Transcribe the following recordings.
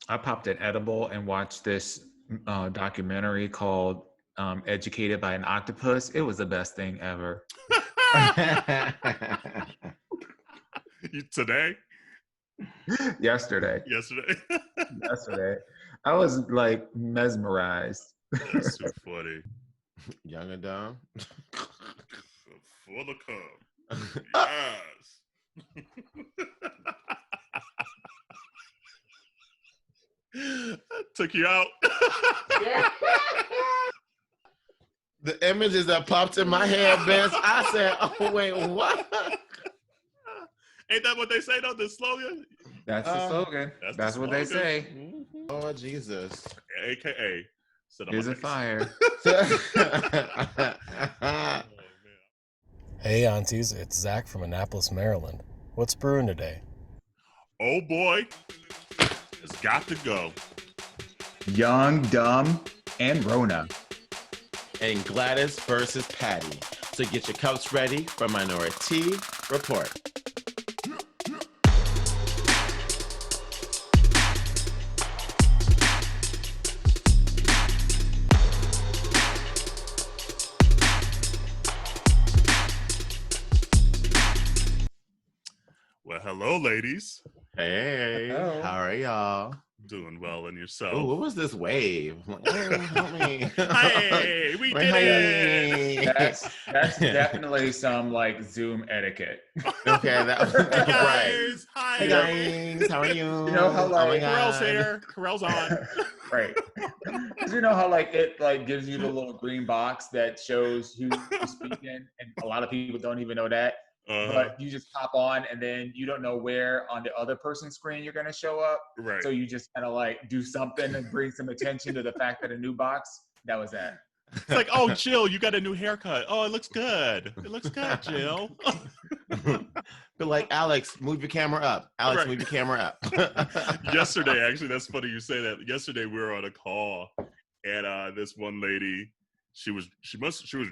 I popped an edible and watched this documentary called Educated by an Octopus. It was the best thing ever. Today? Yesterday. Yesterday. I was like mesmerized. That's too funny. Young and dumb. For the cum. Yes. Took you out. The images that popped in my head, Vince, I said, oh, wait, what? Ain't that what they say, though, the slogan? That's the slogan. That's what they say. Oh, Jesus. AKA. Is a fire. Hey, aunties, it's Zach from Annapolis, Maryland. What's brewing today? Oh, boy. It's got to go. Young, Dumb, and Rona. And Gladys Verzuz Patti. So get your cups ready for Minoritea Report. Well, hello, ladies. Hey, hello. How are y'all? Doing well, and yourself? Oh, what was this wave? Help me. Hey, we did it! That's definitely some like Zoom etiquette. Okay, that was Hey right. guys, hi. Hey guys, how are you? You know how like Carell's here. Carell's on. Right. You know how like it like gives you the little green box that shows who's speaking, and a lot of people don't even know that. But you just pop on, and then you don't know where on the other person's screen you're gonna show up. Right. So you just kind of like do something and bring some attention to the fact that a new box. That was that. It's like, oh, Jill, you got a new haircut. Oh, it looks good. It looks good, Jill. But like, Alex, move your camera up. Alex, move your camera up. Yesterday, actually, that's funny you say that. Yesterday we were on a call, and this one lady, she was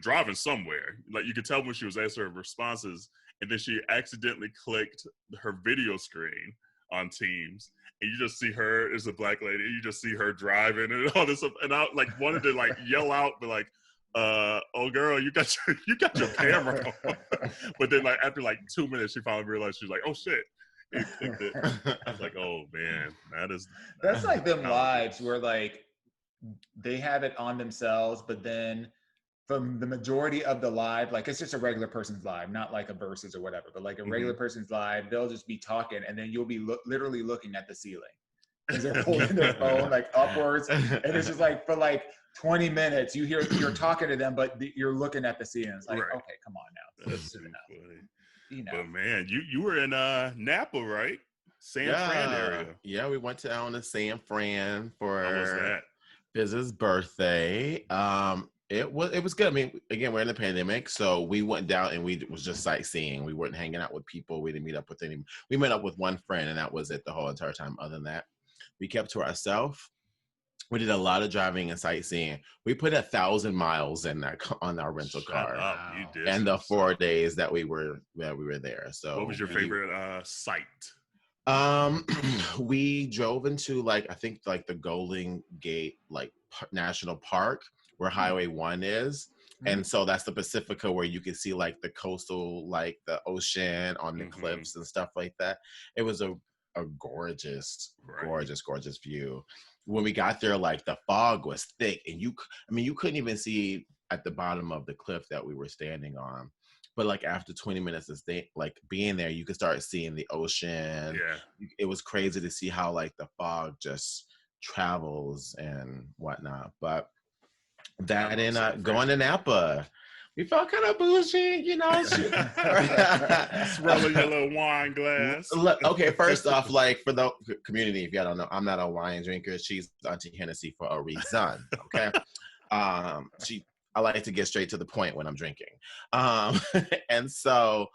driving somewhere. Like you could tell when she was answering responses, and then she accidentally clicked her video screen on Teams, and you just see her as a black lady. You just see her driving and all this stuff. And I like wanted to like yell out, but like, "Oh girl, you got your camera on." But then like after like 2 minutes, she finally realized she was like, "Oh shit." I was like, "Oh man, that's like them lives where like they have it on themselves, but then from the majority of the live, like it's just a regular person's live, not like a versus or whatever, but like a regular person's live, they'll just be talking, and then you'll be literally looking at the ceiling because they're holding their phone like upwards, and it's just like for like 20 minutes you're talking to them, but you're looking at the ceiling. It's like, okay, come on now, that's too funny. You know. But man, you were in Napa, right? San Fran area. Yeah, we went down to San Fran for How was that? Biz's birthday. It was good. I mean, again, we're in the pandemic, so we went down and we was just sightseeing. We weren't hanging out with people. We didn't meet up with any. We met up with one friend, and that was it the whole entire time. Other than that, we kept to ourselves. We did a lot of driving and sightseeing. We put 1,000 miles in on our rental car. Up. You did. And the 4 days that we were there. So, what was your favorite site? We drove into I think the Golden Gate National Park where Highway 1 is. And so that's the Pacifica where you can see the coastal, the ocean on the cliffs and stuff like that. It was a gorgeous, gorgeous view. When we got there, the fog was thick, and you couldn't even see at the bottom of the cliff that we were standing on. But after 20 minutes of being there, you could start seeing the ocean. Yeah. It was crazy to see how the fog just travels and whatnot. But that and going to Napa, we felt kind of bougie, Swirling your little wine glass. Okay, first off, for the community, if y'all don't know, I'm not a wine drinker. She's Auntie Hennessy for a reason. Okay, I like to get straight to the point when I'm drinking, and so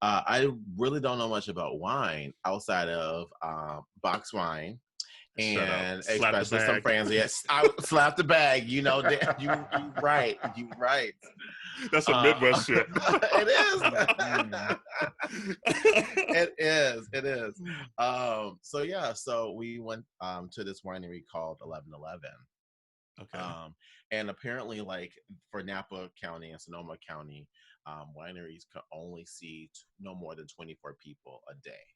I really don't know much about wine outside of box wine And Slap the especially bag. some friends. Yes, I slap the bag. You know, you right. You right. That's a Midwest shit. It is. It is. So yeah, so we went to this winery called 1111. Okay. And apparently, like for Napa County and Sonoma County, wineries can only seat no more than 24 people a day.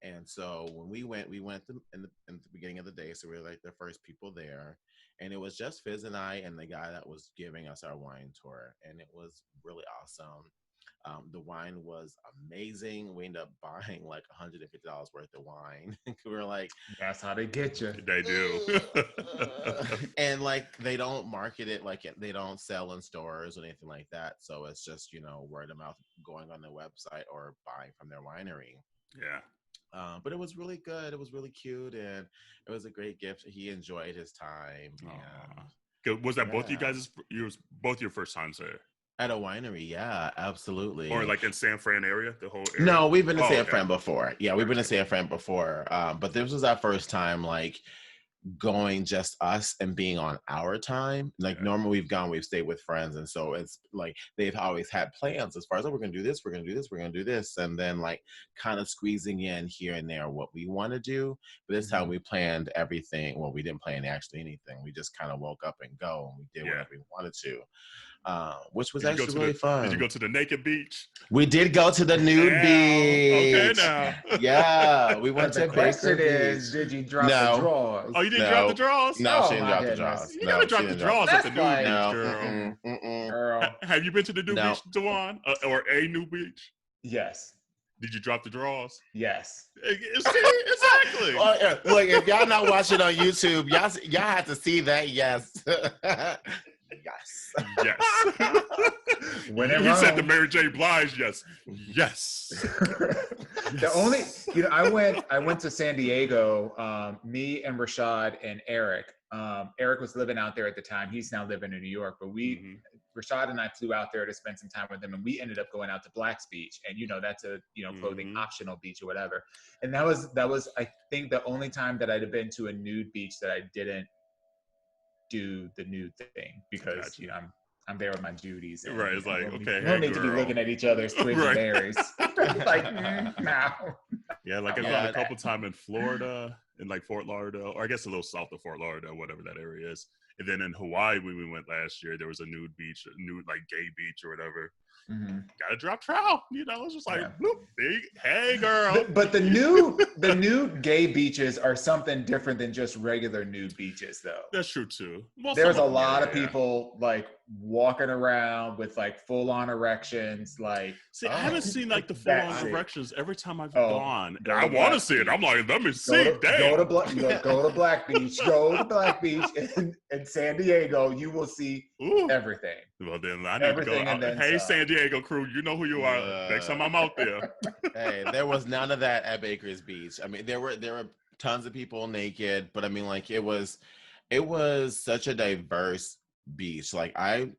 And so when we went in the beginning of the day, so we were like the first people there, and it was just Fizz and I and the guy that was giving us our wine tour, and it was really awesome. The wine was amazing. We ended up buying like $150 worth of wine. We were like, that's how they get you. They do. And like they don't market it, like they don't sell in stores or anything like that. So it's just, word of mouth, going on their website or buying from their winery. Yeah. But it was really good. It was really cute, and it was a great gift. He enjoyed his time. And, was that both you guys? Both your first times there? At a winery, yeah, absolutely. Or like in San Fran area, the whole area? No, we've been to San Fran before. Yeah, we've been to San Fran before. But this was our first time, like, going just us and being on our time. Like, normally we've stayed with friends. And so it's like, they've always had plans as far as, we're going to do this, we're going to do this, we're going to do this. And then, like, kind of squeezing in here and there what we want to do. But this time we planned everything. Well, we didn't plan actually anything. We just kind of woke up and go, and we did whatever we wanted to. Which was actually really fun. Did you go to the naked beach? We did go to the nude beach. Okay, now. Yeah, we went to the question Baker is, Beach. did you drop the drawers? Oh, you didn't drop the draws? No, Oh, she didn't my drop the goodness. draws. You gotta drop the draws at the nude beach, girl. Girl. Have you been to the nude beach, Dewan? Or a nude beach? Yes. Did you drop the draws? Yes. Exactly. Look, if y'all not watching on YouTube, y'all have to see that. Yes. Yes. When he said to Mary J. Blige, yes. Yes. The only, I went to San Diego, me and Rashad and Eric. Eric was living out there at the time. He's now living in New York, but Rashad and I flew out there to spend some time with him, and we ended up going out to Black's Beach, and that's a clothing optional beach or whatever. And that was I think the only time that I'd have been to a nude beach that I didn't do the nude thing, because I'm there with my duties. And, right, it's like, okay, we don't need to be looking at each other's twigs and berries. Like, no. Yeah, like I've gone a couple times in Florida, in like Fort Lauderdale, or I guess a little south of Fort Lauderdale, whatever that area is. And then in Hawaii, when we went last year, there was a nude beach, like gay beach or whatever. Gotta drop trout, it's just like, bloop, big, hey girl. But the nude gay beaches are something different than just regular nude beaches, though. That's true too. There's a lot of people like walking around with like full on erections. Like, see, I haven't seen like the full on erections every time I've gone. I want to see it. I'm like, let me see. Go to Black Beach. Go to Black Beach in San Diego. You will see everything. Well, then I need to go. Hey, San Diego crew, you know who you are. Next time I'm out there. Hey, there was none of that at Baker's Beach. I mean, there were tons of people naked, but I mean, like it was such a diverse beach. Like I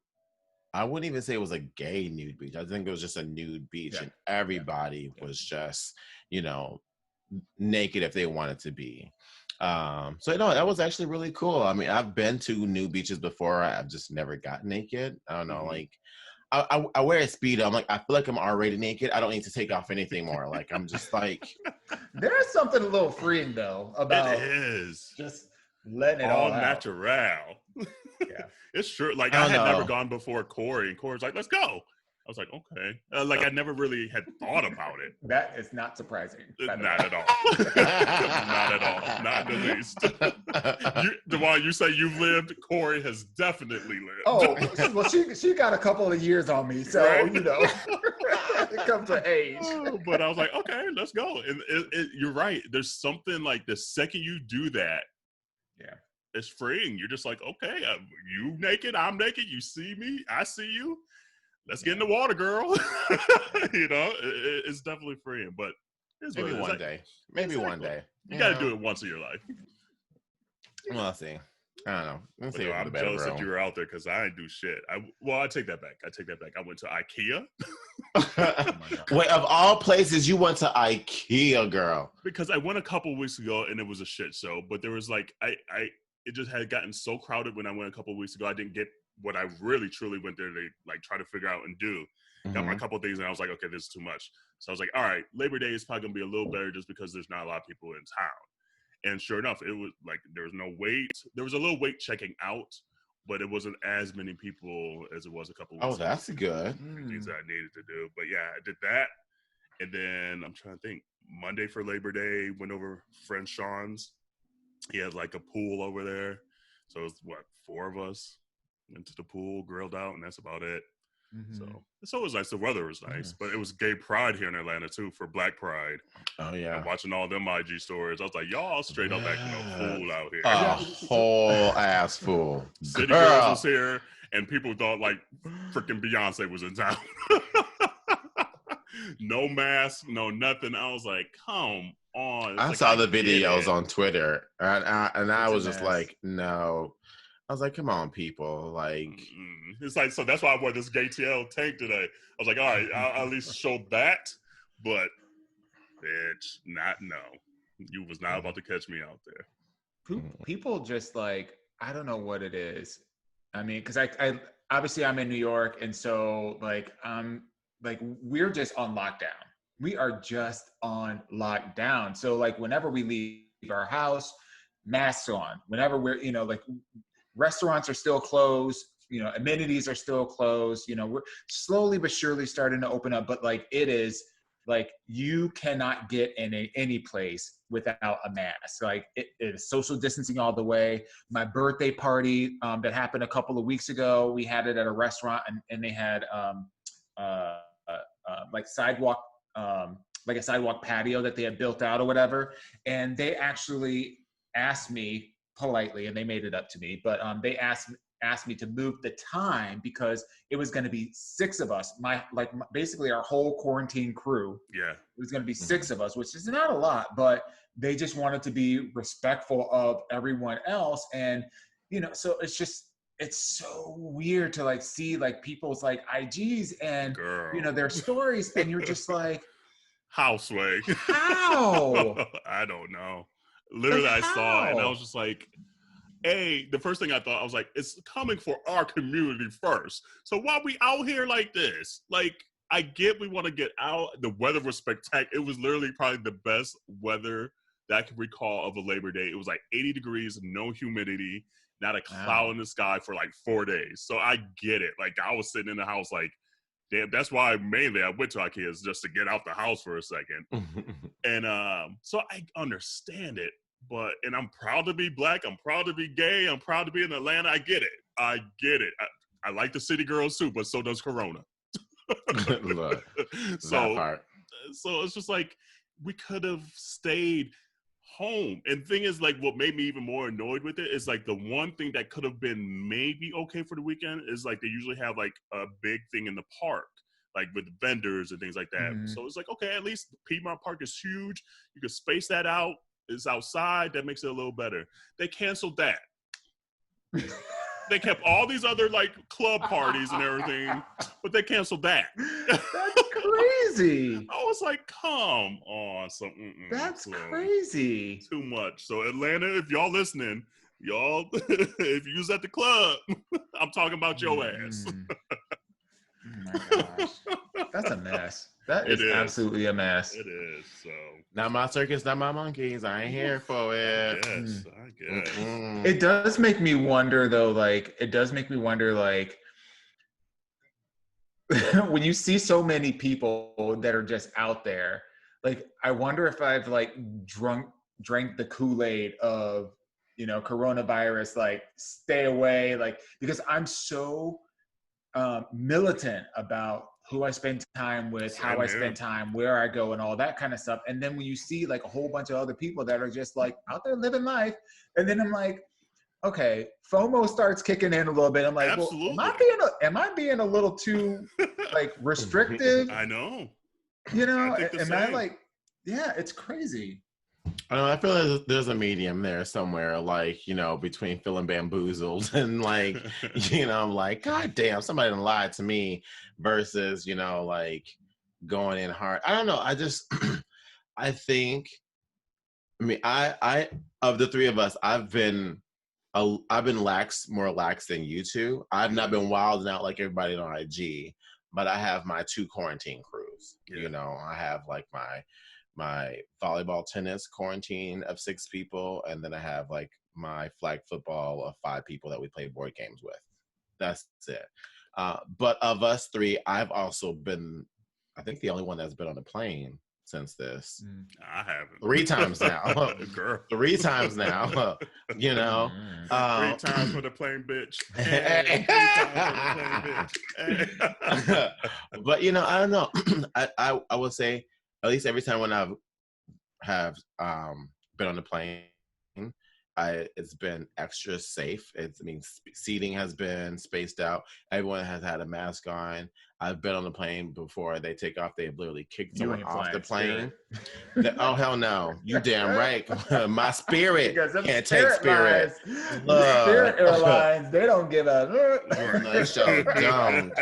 wouldn't even say it was a gay nude beach. I think it was just a nude beach, and everybody was just naked if they wanted to be. So that was actually really cool. I mean, I've been to nude beaches before. I've just never got naked. I don't know, like I wear a Speedo. I'm like, I feel like I'm already naked. I don't need to take off anything more. Like I'm just like. There's something a little freeing though about it is just letting it all out. Natural. Yeah, it's true. Like I had never gone before Corey, and Corey's like, "Let's go." I was like, okay. Like I never really had thought about it. That is not surprising. Not at all. Not at all. Not in the least. Dewan, you say you've lived. Corey has definitely lived. Oh, well, she got a couple of years on me, so it comes to age. But I was like, okay, let's go. And you're right. There's something like the second you do that, it's freeing. You're just like, okay, you naked, I'm naked. You see me, I see you. Let's get in the water, girl. It's definitely freeing, but maybe one day. Maybe one day. You got to do it once in your life. Well, I'll see. I don't know. Let's But say no, it in the I'm jealous that bedroom. you were out there because I didn't do shit. I take that back. I went to IKEA. Oh my God. Wait, of all places, you went to IKEA, girl. Because I went a couple weeks ago and it was a shit show. But there was like it just had gotten so crowded when I went a couple weeks ago. I didn't get what I really truly went there to like try to figure out and do. Got my couple things and I was like, okay, this is too much. So I was like, all right, Labor Day is probably gonna be a little better just because there's not a lot of people in town. And sure enough, it was like there was no wait. There was a little wait checking out, but it wasn't as many people as it was a couple weeks ago. Oh, that's good. Things that I needed to do. But yeah, I did that. And then I'm trying to think. Monday for Labor Day, went over friend Sean's. He has like a pool over there. So it was what, 4 of us went to the pool, grilled out, and that's about it. So it was nice. The weather was nice, but it was Gay Pride here in Atlanta too for Black Pride. Oh yeah. And watching all them IG stories, I was like, y'all straight up acting a fool out here. A whole ass fool. City Girls was here, and people thought like freaking Beyonce was in town. No mask, no nothing. I was like, come on. I saw the videos on Twitter, and I was just like, no. I was like, come on, people. Like, it's like, so that's why I wore this Gay TL tank today. I was like, all right, I'll at least show that, but bitch, no. You was not about to catch me out there. People just like, I don't know what it is. I mean, because I obviously I'm in New York, and so like we're just on lockdown. We are just on lockdown. So like whenever we leave our house, masks on. Whenever we're, like restaurants are still closed, amenities are still closed. We're slowly but surely starting to open up, but like it is like you cannot get in any place without a mask. Like it is social distancing all the way. My birthday party that happened a couple of weeks ago, we had it at a restaurant, and they had like sidewalk, like a sidewalk patio that they had built out or whatever. And they actually asked me politely, and they made it up to me, but they asked me to move the time because it was going to be 6 of us. Basically our whole quarantine crew. Yeah, it was going to be 6 of us, which is not a lot, but they just wanted to be respectful of everyone else. And so it's so weird to like see like people's like IGs and their stories, and you're just like, how, Sway? How? I don't know. Literally, like, I saw it and I was just like, the first thing I thought, I was like, it's coming for our community first. So why we out here like this? Like, I get we want to get out. The weather was spectacular. It was literally probably the best weather that I can recall of a Labor Day. It was like 80 degrees, no humidity, not a cloud in the sky for like 4 days. So I get it. Like, I was sitting in the house like, damn, that's why mainly I went to IKEA, is just to get out the house for a second. And so I understand it, and I'm proud to be Black. I'm proud to be gay. I'm proud to be in Atlanta. I get it. I like the city girls too, but so does Corona. Look, so it's just like, we could have stayed home. And the thing is, like, what made me even more annoyed with it is like the one thing that could have been maybe okay for the weekend is like they usually have like a big thing in the park, like with vendors and things like that. So it's like, okay, at least Piedmont Park is huge. You can space that out. It's outside. That makes it a little better. They canceled that. They kept all these other like club parties and everything, but they canceled that. That's crazy. I was like, come on. That's crazy. Too much. So Atlanta, if y'all listening, if you was at the club, I'm talking about your ass. Oh my gosh. That's a mess. That is absolutely a mess. It is. So not my circus, not my monkeys. I ain't here for it. Yes, I guess. It does make me wonder though, like, when you see so many people that are just out there, like, I wonder if I've like drank the Kool-Aid of, coronavirus, like, stay away, like, because I'm so militant about who I spend time with, how I spend time, where I go, and all that kind of stuff. And then when you see like a whole bunch of other people that are just like out there living life, and then I'm like, okay, FOMO starts kicking in a little bit. I'm like, absolutely. Well, am I being a little too like restrictive? I know. Am I like, yeah, it's crazy. I don't know, I feel like there's a medium there somewhere, like, you know, between feeling bamboozled and like, you know, I'm like, God damn, somebody done lied to me versus, you know, like going in hard. I don't know. I just, I think, I mean, I, of the three of us, I've been more lax than you two. I've not been wilding out like everybody on IG, but I have my 2 quarantine crews. Yeah. You know, I have like my volleyball tennis quarantine of 6 people, and then I have like my flag football of 5 people that we play board games with. That's it. But of us 3, I've also been, I think, the only one that's been on a plane since this. I haven't. 3 times now. Girl. 3 times now. You know. 3 times for the plane, bitch. Hey, 3 times for the plane, bitch. Hey. But you know, I don't know. I would say at least every time when I've been on the plane, it's been extra safe. Seating has been spaced out. Everyone has had a mask on. I've been on the plane before they take off. They've literally kicked someone off the plane. Oh, hell no. You damn right. My spirit can't take spirit. Spirit Airlines, they don't give a... They sure don't.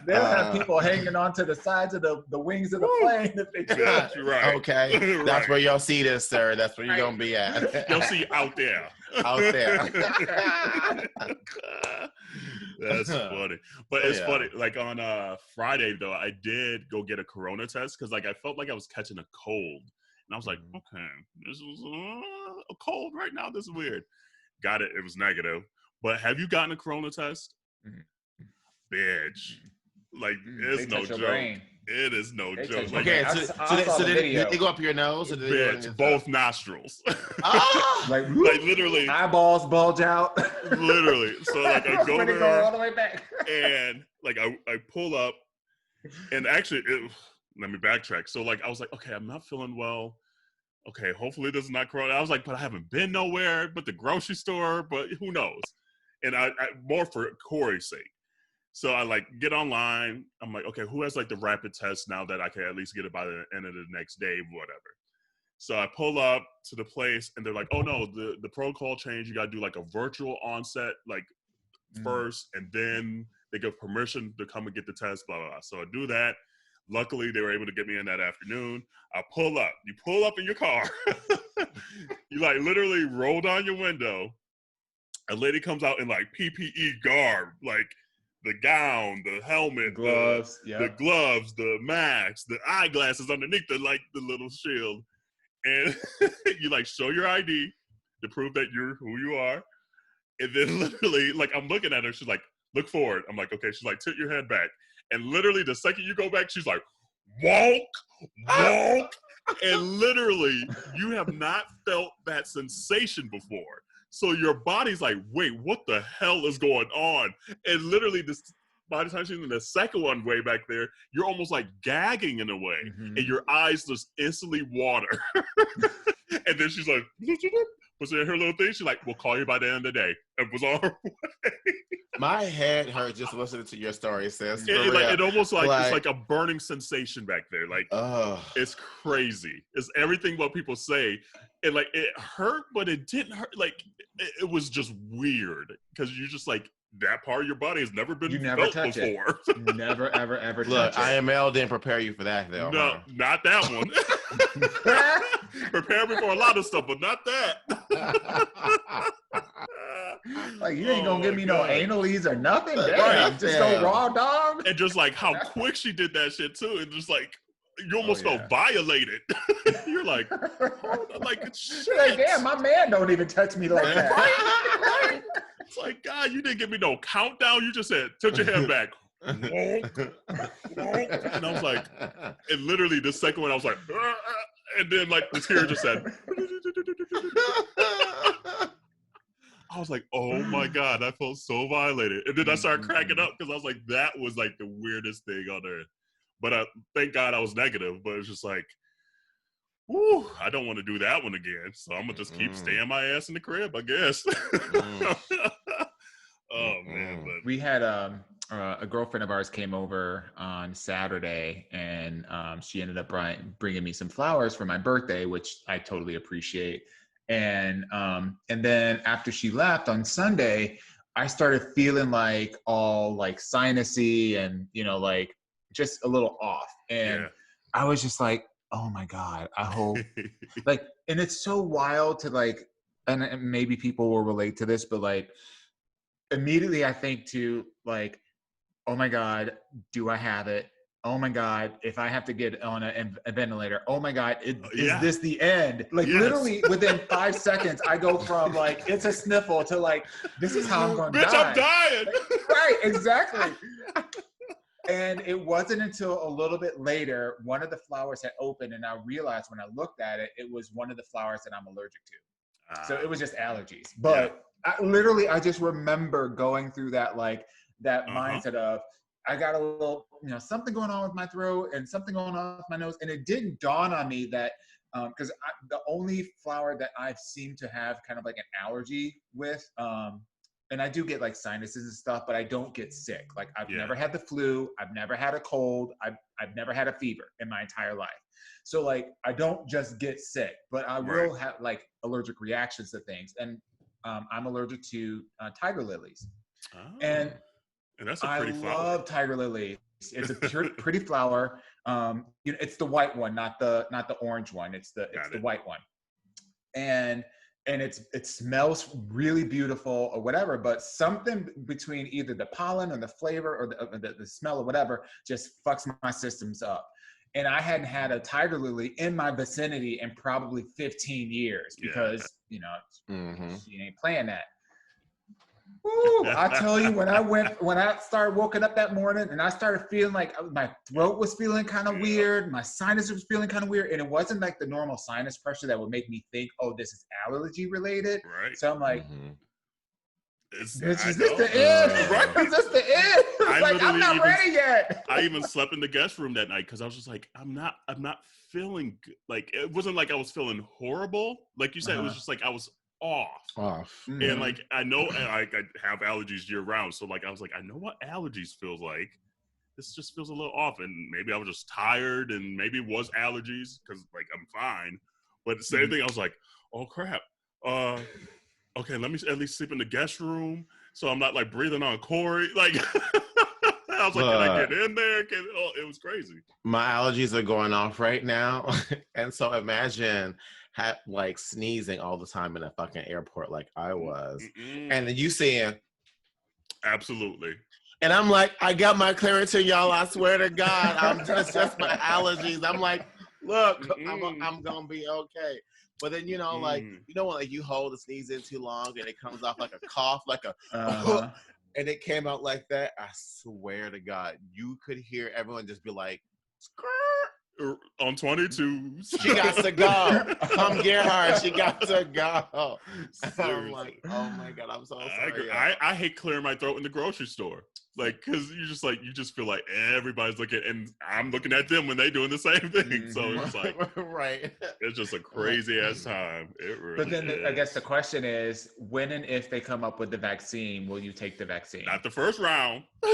They'll have people hanging onto the sides of the wings of the plane if they try. That's right. Okay. Right. That's where your seat is, sir. That's where you're going to be at. Your seat out there. Out there. That's funny. But it's funny. Like on Friday though, I did go get a corona test because like I felt like I was catching a cold. And I was like, okay, this was a cold right now. This is weird. Got it. It was negative. But have you gotten a corona test? Bitch. Like, it's no joke. Brain. It is no joke. Like, okay, so did they go up your nose? Or did bitch, both nostrils. like literally. Eyeballs bulge out. Literally. So like I go there all the way back. and like I pull up and actually let me backtrack. So like I was like, okay, I'm not feeling well. Okay, hopefully this is not corona. I was like, but I haven't been nowhere but the grocery store, but who knows? And I more for Corey's sake. So I like get online. I'm like, okay, who has like the rapid test now that I can at least get it by the end of the next day, whatever. So I pull up to the place and they're like, oh no, the protocol changed. You got to do like a virtual onset like first, and then they give permission to come and get the test, blah, blah, blah. So I do that. Luckily, they were able to get me in that afternoon. I pull up. You pull up in your car. You like literally roll down your window. A lady comes out in like PPE garb, like the gown, the helmet, the gloves, the mask, the eyeglasses underneath the little shield. And you like show your ID to prove that you're who you are. And then literally, like I'm looking at her, she's like, look forward. I'm like, okay. She's like, tilt your head back. And literally the second you go back, she's like, walk. And literally, you have not felt that sensation before. So your body's like, wait, what the hell is going on? And literally, by the time she's in the second one way back there, you're almost like gagging in a way. And your eyes just instantly water. And then she's like, was in her little thing? She's like, we'll call you by the end of the day. And was on her way. My head hurt just listening to your story, sis. It almost like it's like a burning sensation back there. Like, it's crazy. It's everything what people say. And like, it hurt, but it didn't hurt. Like, it was just weird. Because you're just like, that part of your body has never been felt before. Never, ever, ever Look, touch it. IML didn't prepare you for that, though. No, not that one. Prepare me for a lot of stuff, but not that. Like, you ain't gonna give me no analies or nothing? Damn, Right. just no raw dog? And just like how quick she did that shit too. And just like, you almost felt violated. You're like, oh, like, shit. Like, damn, my man don't even touch me like that. Right. It's like, God, you didn't give me no countdown. You just said, tilt your head back. And I was like, and literally the second one, I was like, and then like the tear just said, I was like, oh my God, I felt so violated. And then I started cracking up because I was like, that was like the weirdest thing on earth. But thank God I was negative, but it's just like, whew, I don't want to do that one again. So I'm going to just keep staying my ass in the crib, I guess. Oh, man. But We had, a girlfriend of ours came over on Saturday, and she ended up bringing me some flowers for my birthday, which I totally appreciate. And then after she left on Sunday, I started feeling like all like sinusy and, you know, like just a little off. And I was just like, oh my God, I hope like, and it's so wild to like, and maybe people will relate to this, but like immediately I think to like, oh my God, do I have it? Oh my God, if I have to get on a ventilator, oh my God, is this the end? Like literally within 5 seconds, I go from like, it's a sniffle to like, this is how I'm going to die. Bitch, I'm dying. Right, exactly. And it wasn't until a little bit later, one of the flowers had opened, and I realized when I looked at it, it was one of the flowers that I'm allergic to. So it was just allergies. But I just remember going through that, like, that mindset of, I got a little, you know, something going on with my throat and something going on with my nose. And it didn't dawn on me that, because the only flower that I've seemed to have kind of like an allergy with, and I do get like sinuses and stuff, but I don't get sick. Like I've never had the flu. I've never had a cold. I've never had a fever in my entire life. So like, I don't just get sick, but I will have like allergic reactions to things. And I'm allergic to tiger lilies. And that's a pretty flower. I love tiger lilies. It's a pretty flower. You know, it's the white one, not the orange one. It's the white one. And it smells really beautiful or whatever, but something between either the pollen or the flavor or the smell or whatever just fucks my systems up. And I hadn't had a tiger lily in my vicinity in probably 15 years because, you know, she ain't playing that. Ooh, I tell you, when I started waking up that morning and I started feeling like my throat was feeling kind of weird, my sinus was feeling kind of weird, and it wasn't like the normal sinus pressure that would make me think, oh, this is allergy related. Right. So I'm like, is this the end? Right? Is this the end? Like, I'm not ready yet. I even slept in the guest room that night because I was just like, I'm not feeling good. Like, it wasn't like I was feeling horrible. Like you said, it was just like I was off. And like, I know I have allergies year round. So like, I was like, I know what allergies feels like. This just feels a little off. And maybe I was just tired and maybe it was allergies because like, I'm fine. But the same thing, I was like, oh crap. Okay, let me at least sleep in the guest room so I'm not like breathing on Corey. Like, I was like, can I get in there? It was crazy. My allergies are going off right now. And so imagine like sneezing all the time in a fucking airport like I was. And then you saying, absolutely. And I'm like, I got my Claritin, y'all. I swear to God, I'm just my allergies. I'm like, look, I'm gonna be okay. But then, you know, like, you know, when like you hold the sneeze in too long and it comes off like a cough, like a, and it came out like that. I swear to God, you could hear everyone just be like, Skirt. On 22. She got to go. Come get her. She got to go. I'm like, oh my God, I'm so sorry. I hate clearing my throat in the grocery store. Like, cause you just feel like everybody's looking, and I'm looking at them when they doing the same thing. So it's like, it's just a crazy ass time. It really But then I guess the question is, when and if they come up with the vaccine, will you take the vaccine? Not the first round. No,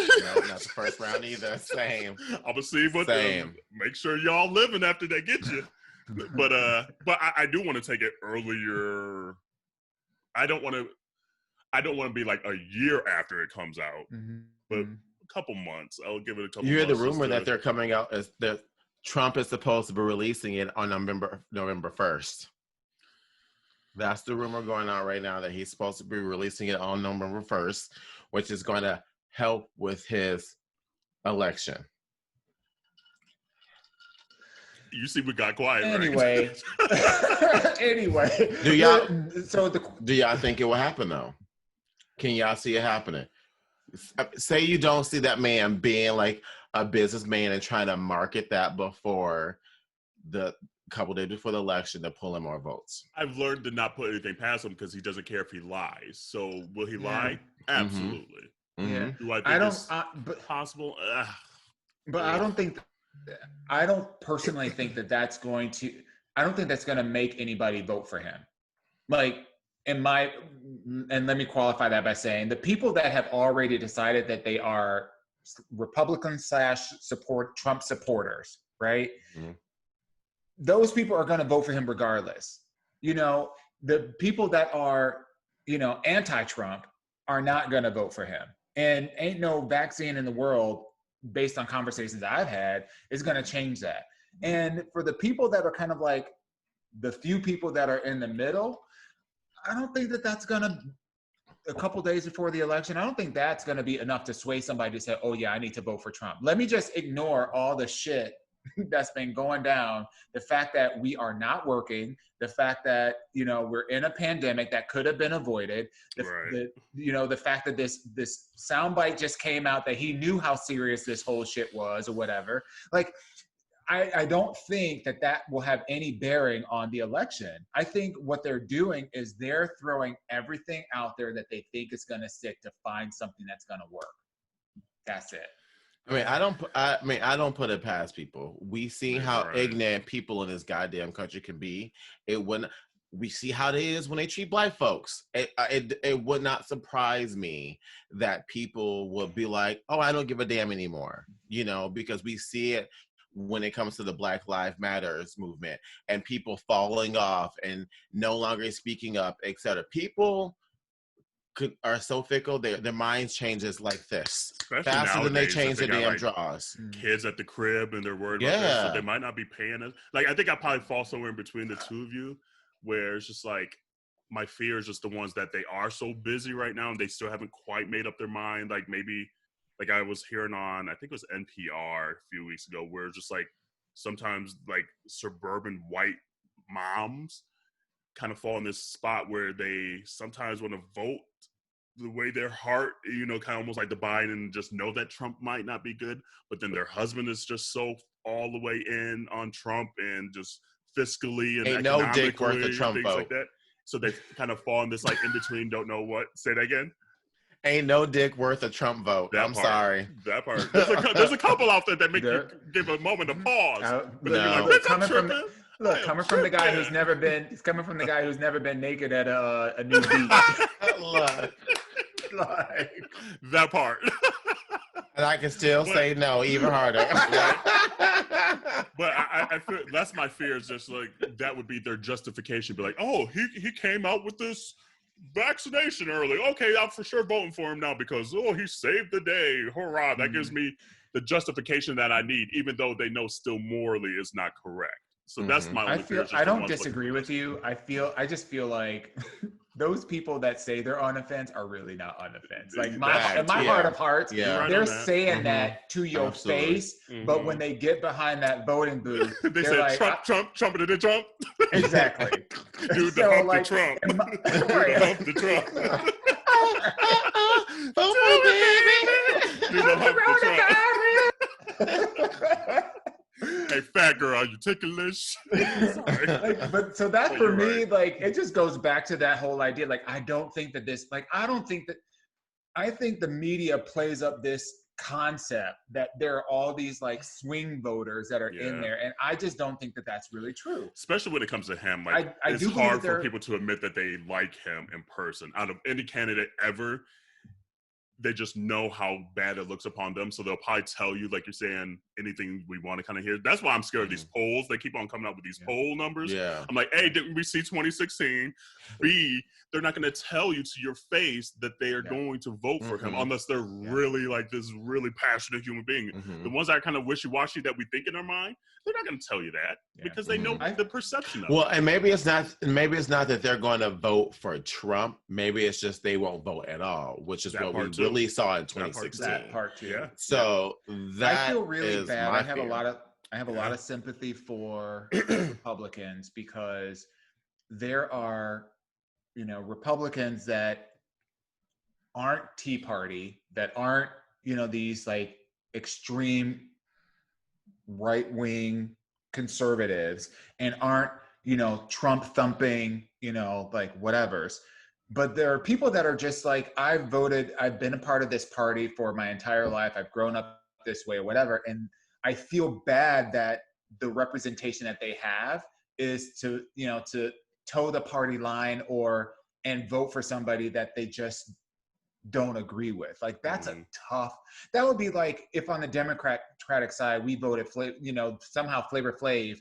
not the first round either. Same. I'm gonna see what. Make sure y'all living after they get you. But I do want to take it earlier. I don't want to be like a year after it comes out. But a couple months. I'll give it a couple months. You hear the rumor that they're coming out as that Trump is supposed to be releasing it on November 1st. That's the rumor going on right now, that he's supposed to be releasing it on November 1st, which is going to help with his election. You see, we got quiet. Anyway, right? Anyway. Do y'all think it will happen though? Can y'all see it happening? Say you don't see that man being like a businessman and trying to market that before the couple days before the election to pull in more votes. I've learned to not put anything past him because he doesn't care if he lies. So will he lie? Absolutely. Yeah. Do I think it's possible? But I don't think. I don't personally think that's going to. I don't think that's going to make anybody vote for him. Like. And let me qualify that by saying the people that have already decided that they are Republican / Trump supporters, right? Mhm. Those people are going to vote for him regardless. You know, the people that are, you know, anti-Trump are not going to vote for him. And ain't no vaccine in the world, based on conversations I've had, is going to change that. And for the people that are kind of like the few people that are in the middle, I don't think that that's going to, a couple days before the election, I don't think that's going to be enough to sway somebody to say, oh yeah, I need to vote for Trump. Let me just ignore all the shit that's been going down. The fact that we are not working, the fact that, you know, we're in a pandemic that could have been avoided, you know, the fact that this soundbite just came out that he knew how serious this whole shit was or whatever. Like, I don't think that that will have any bearing on the election. I think what they're doing is they're throwing everything out there that they think is going to stick to find something that's going to work. That's it. I don't put it past people. We see how ignorant people in this goddamn country can be. We see how it is when they treat Black folks. It would not surprise me that people will be like, oh, I don't give a damn anymore, you know, because we see it when it comes to the Black Lives Matters movement and people falling off and no longer speaking up, etc. People are so fickle, their minds changes like this. Especially faster nowadays, than they change their damn like draws. Kids at the crib and they're worried about this, so they might not be paying us. Like, I think I probably fall somewhere in between the two of you, where it's just like, my fear is just the ones that they are so busy right now and they still haven't quite made up their mind. Like, maybe, like I was hearing on, I think it was NPR a few weeks ago, where it's just like, sometimes like suburban white moms kind of fall in this spot where they sometimes want to vote the way their heart, you know, kind of almost like the Biden, and just know that Trump might not be good, but then their husband is just so all the way in on Trump and just fiscally and ain't economically, no dick worth a Trump things vote. like that. So they kind of fall in this like in between, don't know what. Say that again. Ain't no dick worth a Trump vote. I'm sorry. That part. There's a couple out there that make you give a moment of pause. Coming from the guy who's never been naked at a Nude beach. Like, that part. And I can still say no even harder. But I feel that's my fear, is just like that would be their justification. Be like, oh, he came out with this vaccination early. Okay, I'm for sure voting for him now because, oh, he saved the day. Hurrah. That gives me the justification that I need, even though they know still morally is not correct. So that's my only fear. I don't disagree with you. I just feel like those people that say they're on the fence are really not on the fence. Like in my heart of hearts, they're saying that to your face, but when they get behind that voting booth, they say like, Trump, the Trump. Exactly. Dude, the hump the Trump. Dude, the hump the Trump. Vote for me, baby. Dude, the hump the Trump. Hey, fat girl, are you ticklish? But so that for me, like, it just goes back to that whole idea. Like, I think the media plays up this concept that there are all these like swing voters that are in there, and I just don't think that that's really true. Especially when it comes to him, like it's hard for people to admit that they like him in person. Out of any candidate ever, they just know how bad it looks upon them. So they'll probably tell you, like you're saying, anything we want to kind of hear. That's why I'm scared of these polls. They keep on coming out with these poll numbers. Yeah. I'm like, A, didn't we see 2016? B, they're not going to tell you to your face that they are going to vote for him unless they're really like this really passionate human being. The ones that are kind of wishy-washy that we think in our mind, they're not going to tell you that because they know the perception of it. Well, and maybe it's not that they're going to vote for Trump. Maybe it's just they won't vote at all, which is what we really saw in 2016. That part too. Yeah. So that I feel really bad. I have fear. a lot of sympathy for Republicans because there are, you know, Republicans that aren't Tea Party, that aren't, you know, these like extreme right-wing conservatives, and aren't, you know, Trump thumping, you know, like whatevers. But there are people that are just like, I've been a part of this party for my entire life. I've grown up this way or whatever. And I feel bad that the representation that they have is to, you know, to toe the party line and vote for somebody that they just don't agree with. Like, that's a tough, that would be like if on the Democratic side, we voted, somehow Flavor Flav,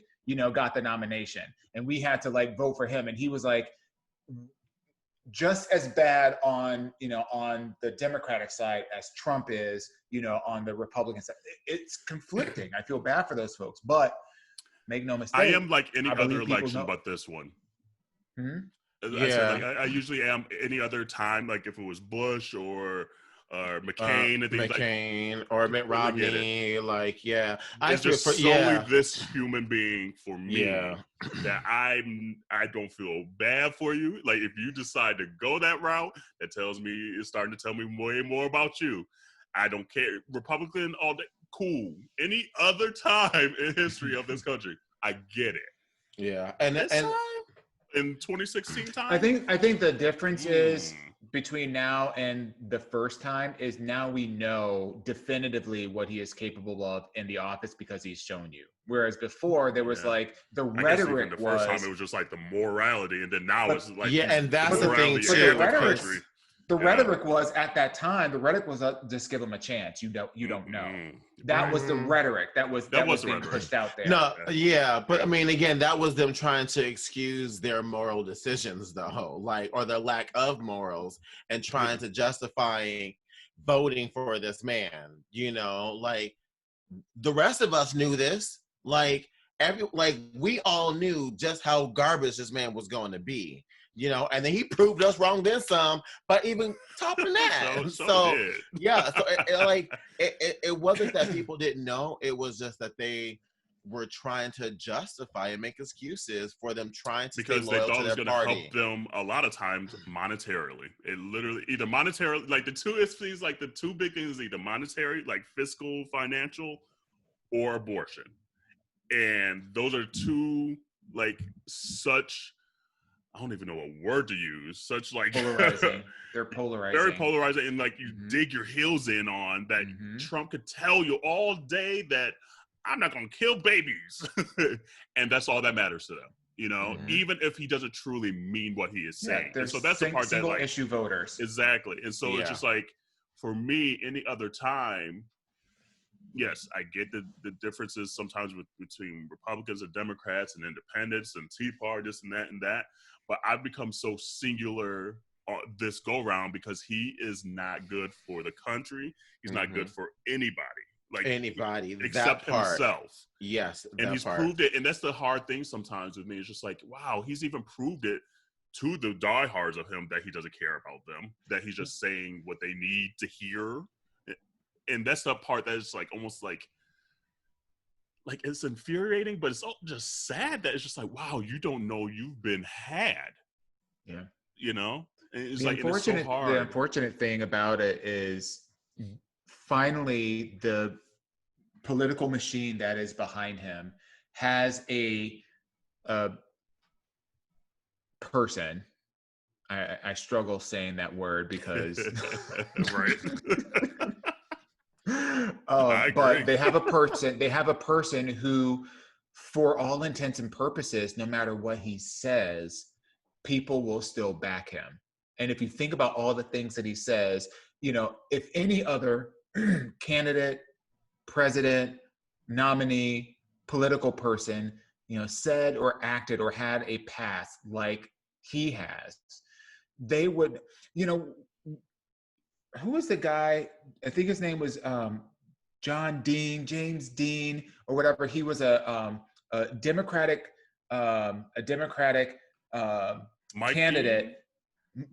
got the nomination and we had to like vote for him. And he was like, just as bad on the Democratic side as Trump is, on the Republican side. It's conflicting. I feel bad for those folks, but make no mistake. I am like any other election but this one. Yeah. I usually am any other time, like if it was Bush or McCain and things McCain or Mitt Romney, like, yeah. It's just solely this human being for me that I don't feel bad for you. Like, if you decide to go that route, that tells me, it's starting to tell me way more about you. I don't care. Republican all day, cool. Any other time in history of this country, I get it. Yeah, and in 2016 time, I think the difference is between now and the first time is now we know definitively what he is capable of in the office because he's shown you. Whereas before there was like the rhetoric the first time it was just like the morality, and then now it's like and that's the thing too. The rhetoric was at that time. The rhetoric was just give him a chance. You don't know. That was the rhetoric. That was being pushed out there. No, but I mean, again, that was them trying to excuse their moral decisions, though, like, or their lack of morals, and trying to justify voting for this man. Like the rest of us knew this. Like we all knew just how garbage this man was going to be. And then he proved us wrong then some, but even topping that. It wasn't that people didn't know. It was just that they were trying to justify and make excuses for them trying to stay loyal to their party. Because they thought it was going to help them a lot of times monetarily. It literally, either monetarily, like the two big things, either monetary, like fiscal, financial, or abortion. And those are two, like, such... I don't even know what word to use. Such like polarizing. They're polarizing. Very polarizing, and like you dig your heels in on that. Trump could tell you all day that I'm not going to kill babies, and that's all that matters to them. Even if he doesn't truly mean what he is saying. And so that's the part that, like, issue voters. Exactly, and so it's just like, for me, any other time. Yes, I get the differences sometimes between Republicans and Democrats and independents and Tea Party, this and that. But I've become so singular this go-round because he is not good for the country. He's not good for anybody. Like anybody. Except himself. Yes. And he's proved it. And that's the hard thing sometimes with me. It's just like, wow, he's even proved it to the diehards of him that he doesn't care about them, that he's just saying what they need to hear. And that's the part that is like almost like it's infuriating, but it's all just sad that it's just like, wow, you don't know you've been had. Yeah. And it's it's so hard. The unfortunate thing about it is finally the political machine that is behind him has a person. I struggle saying that word because right. But they have a person who, for all intents and purposes, no matter what he says, people will still back him. And if you think about all the things that he says, if any other candidate, president, nominee, political person, said or acted or had a past like he has, they would, who was the guy? I think his name was James Dean, or whatever. He was a Democratic candidate. Dean?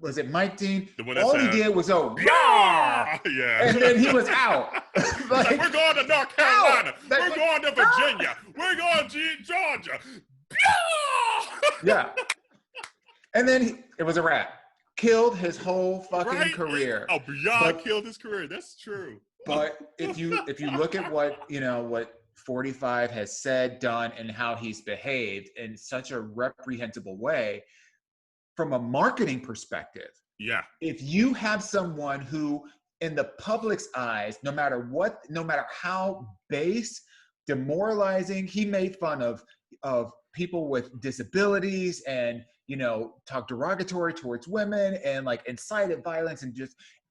Was it Mike Dean? All he did was yeah, and then he was out. Like, we're going to North Carolina. We're going to Virginia. We're going to Georgia. Yeah, and then it was a wrap. Killed his whole fucking career. Killed his career. That's true. But if you look at what 45 has said, done, and how he's behaved in such a reprehensible way, from a marketing perspective, if you have someone who, in the public's eyes, no matter how base, demoralizing, he made fun of people with disabilities and talk derogatory towards women and like incited violence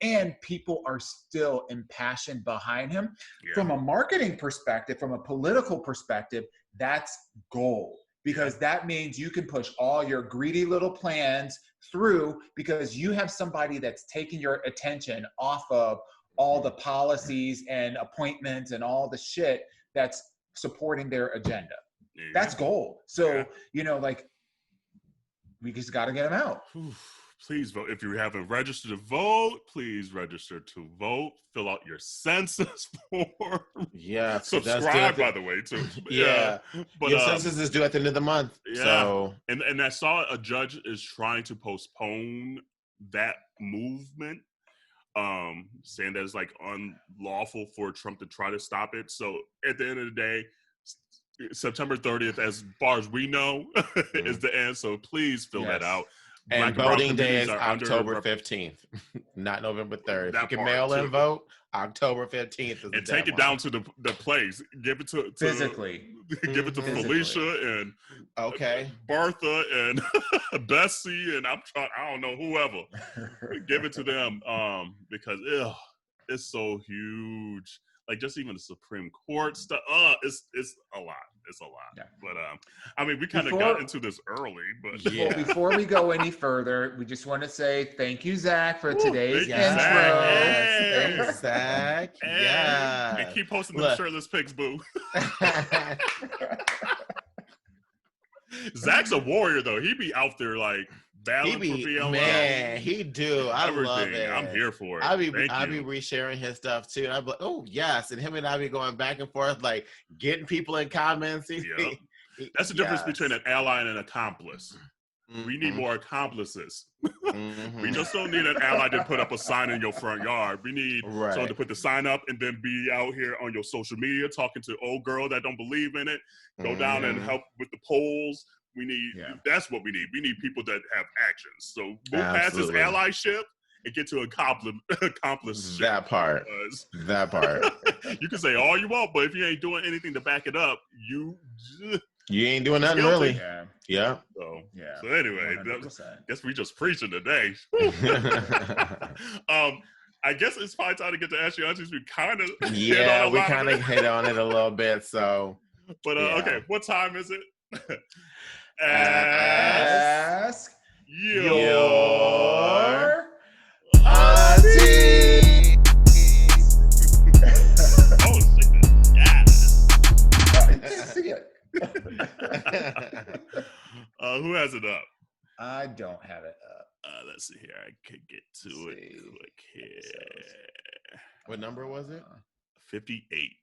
and people are still impassioned behind him. Yeah. From a marketing perspective, from a political perspective, that's gold. Because that means you can push all your greedy little plans through because you have somebody that's taking your attention off of all the policies and appointments and all the shit that's supporting their agenda. Yeah. That's gold. So, we just got to get them out. Please vote. If you haven't registered to vote, please register to vote. Fill out your census form. Yeah. Subscribe, by the way, too. Yeah. But your census is due at the end of the month. Yeah. So. And I saw a judge is trying to postpone that movement, saying that it's like unlawful for Trump to try to stop it. So at the end of the day, September 30th, as far as we know, is the end. So please fill that out. And voting day is October 15th, not November 3rd. If you can mail in vote, October 15th is the and take it down to the place. Give it to physically. Give it to Felicia and Bertha and Bessie and I don't know, whoever. Give it to them because it's so huge. Like just even the Supreme Court stuff. It's a lot. It's a lot. Yeah. But we kind of got into this early. But before we go any further, we just want to say thank you, Zach, for today's intro. Thanks, Zach. Yeah. And keep posting them shirtless pics, boo. Zach's a warrior, though. He be out there like. He do. I love it. I'm here for it. I be resharing his stuff too, and I'm like, oh yes, and him and I be going back and forth, like getting people in comments. That's the difference between an ally and an accomplice. Mm-hmm. We need more accomplices. Mm-hmm. We just don't need an ally to put up a sign in your front yard. We need someone to put the sign up and then be out here on your social media talking to old girl that don't believe in it. Go down and help with the polls. We need, that's what we need. We need people that have actions. So move past this allyship and get to accomplish that part. That part. You can say all you want, but if you ain't doing anything to back it up, you ain't doing nothing really. Yeah. So anyway, guess we just preaching today. I guess it's probably time to get to Ashley Aunties. We kind of hit on it a little bit. So, but okay, what time is it? Ask your auntie. Oh, yes. Who has it up? I don't have it up. Let's see here. I could get to it quick here. What number was it? 58.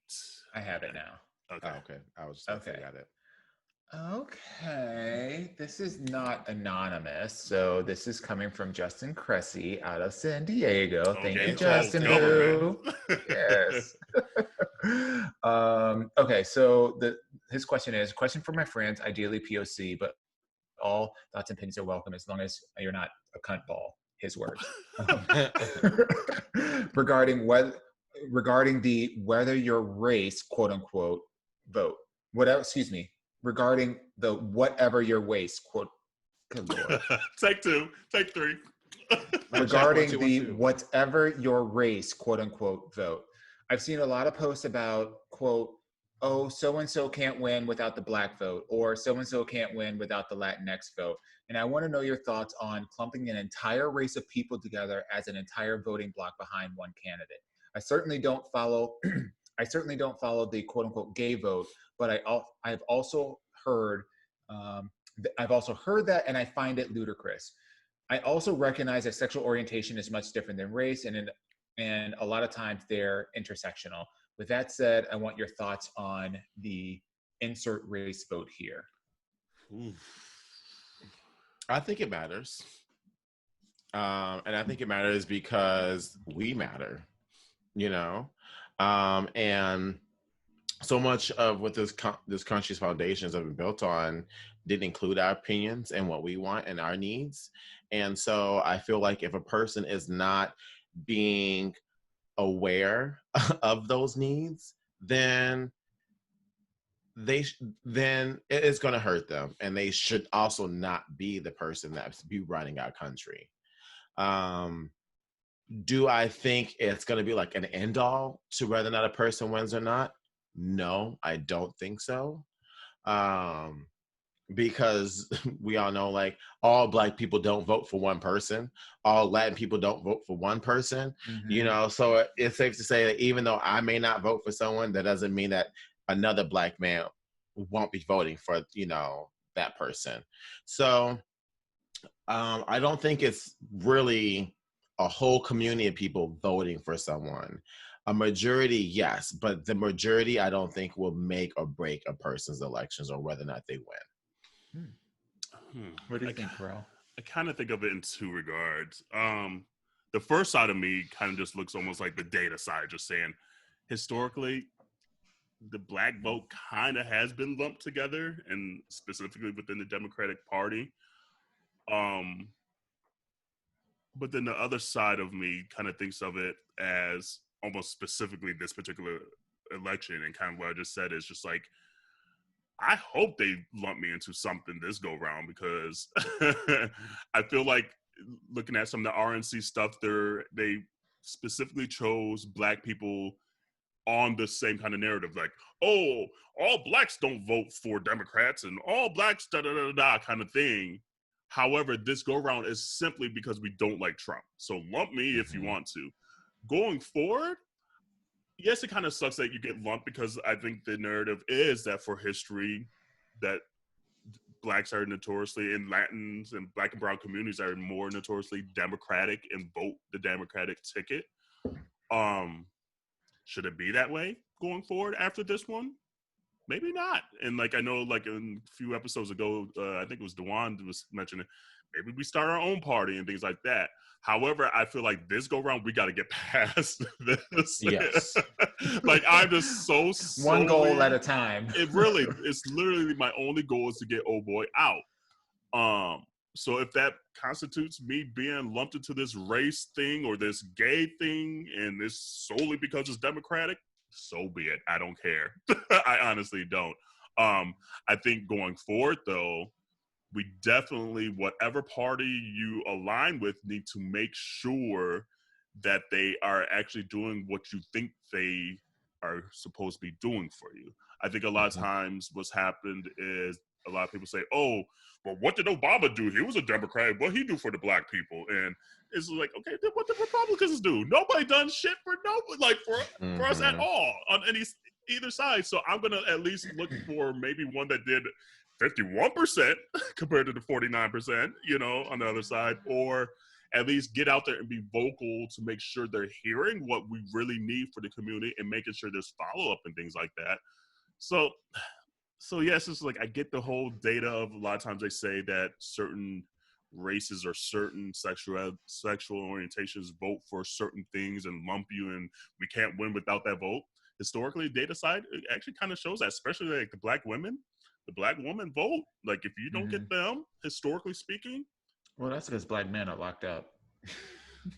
I have it now. Okay. Okay. I was just got it. Okay, this is not anonymous, so this is coming from Justin Cressy out of San Diego. Thank you, Justin. Yes. Okay, so his question is, question for my friends, ideally POC, but all thoughts and opinions are welcome as long as you're not a cunt ball, his words. Regarding whether your race, quote unquote, vote. Regarding the whatever your waist, quote. Good Lord. Take two. Take three. Regarding the whatever your race, quote unquote, vote. I've seen a lot of posts about, quote, oh, so-and-so can't win without the black vote, or so-and-so can't win without the Latinx vote. And I want to know your thoughts on clumping an entire race of people together as an entire voting block behind one candidate. I certainly don't follow the quote unquote gay vote, but I've also heard that, and I find it ludicrous. I also recognize that sexual orientation is much different than race, and a lot of times they're intersectional. With that said, I want your thoughts on the insert race vote here. I think it matters, and I think it matters because we matter, and so much of what this country's foundations have been built on didn't include our opinions and what we want and our needs. And so I feel like if a person is not being aware of those needs, then then it's going to hurt them, and they should also not be the person that's be running our country. Do I think it's going to be like an end all to whether or not a person wins or not? No, I don't think so. Because we all know, like, all Black people don't vote for one person. All Latin people don't vote for one person, you know? So it's safe to say that even though I may not vote for someone, that doesn't mean that another Black man won't be voting for, you know, that person. So I don't think it's really a whole community of people voting for someone. A majority, yes, but the majority, I don't think will make or break a person's elections or whether or not they win. What do you think, Kerel? I kind of think of it in two regards. The first side of me kind of just looks almost like the data side, just saying, historically, the Black vote kind of has been lumped together, and specifically within the Democratic Party. But then the other side of me kind of thinks of it as almost specifically this particular election, and kind of what I just said is just like, I hope they lump me into something this go round, because I feel like looking at some of the RNC stuff, they specifically chose Black people on the same kind of narrative, like, oh, all Blacks don't vote for Democrats and all Blacks da-da-da-da kind of thing. However, this go round is simply because we don't like Trump. So lump me if you want to. Going forward, yes, it kind of sucks that you get lumped, because I think the narrative is that for history, that Blacks are notoriously, and Latins and Black and brown communities are more notoriously Democratic and vote the Democratic ticket. Should it be that way going forward after this one? Maybe not. And like, I know, like, a few episodes ago, I think it was Dewan was mentioning, maybe we start our own party and things like that. However, I feel like this go round, we got to get past this. Yes. Like, I'm just so one goal at a time. It's literally my only goal is to get old boy out. So if that constitutes me being lumped into this race thing or this gay thing, and this solely because it's Democratic, so be it. I don't care. I honestly don't. I think going forward, though, we definitely, whatever party you align with, need to make sure that they are actually doing what you think they are supposed to be doing for you. I think a lot of times what's happened is a lot of people say, oh, well, what did Obama do? He was a Democrat. What he do for the Black people? And it's like, okay, then what did Republicans do? Nobody done shit for nobody, like for us at all on either side. So I'm gonna at least look for maybe one that did 51% compared to the 49%, you know, on the other side, or at least get out there and be vocal to make sure they're hearing what we really need for the community and making sure there's follow-up and things like that. So yes, it's like, I get the whole data of a lot of times they say that certain races or certain sexual orientations vote for certain things and lump you, and we can't win without that vote. Historically, data side, it actually kind of shows that, especially like the Black women. The Black woman vote, like, if you don't get them, historically speaking. Well, that's because Black men are locked up.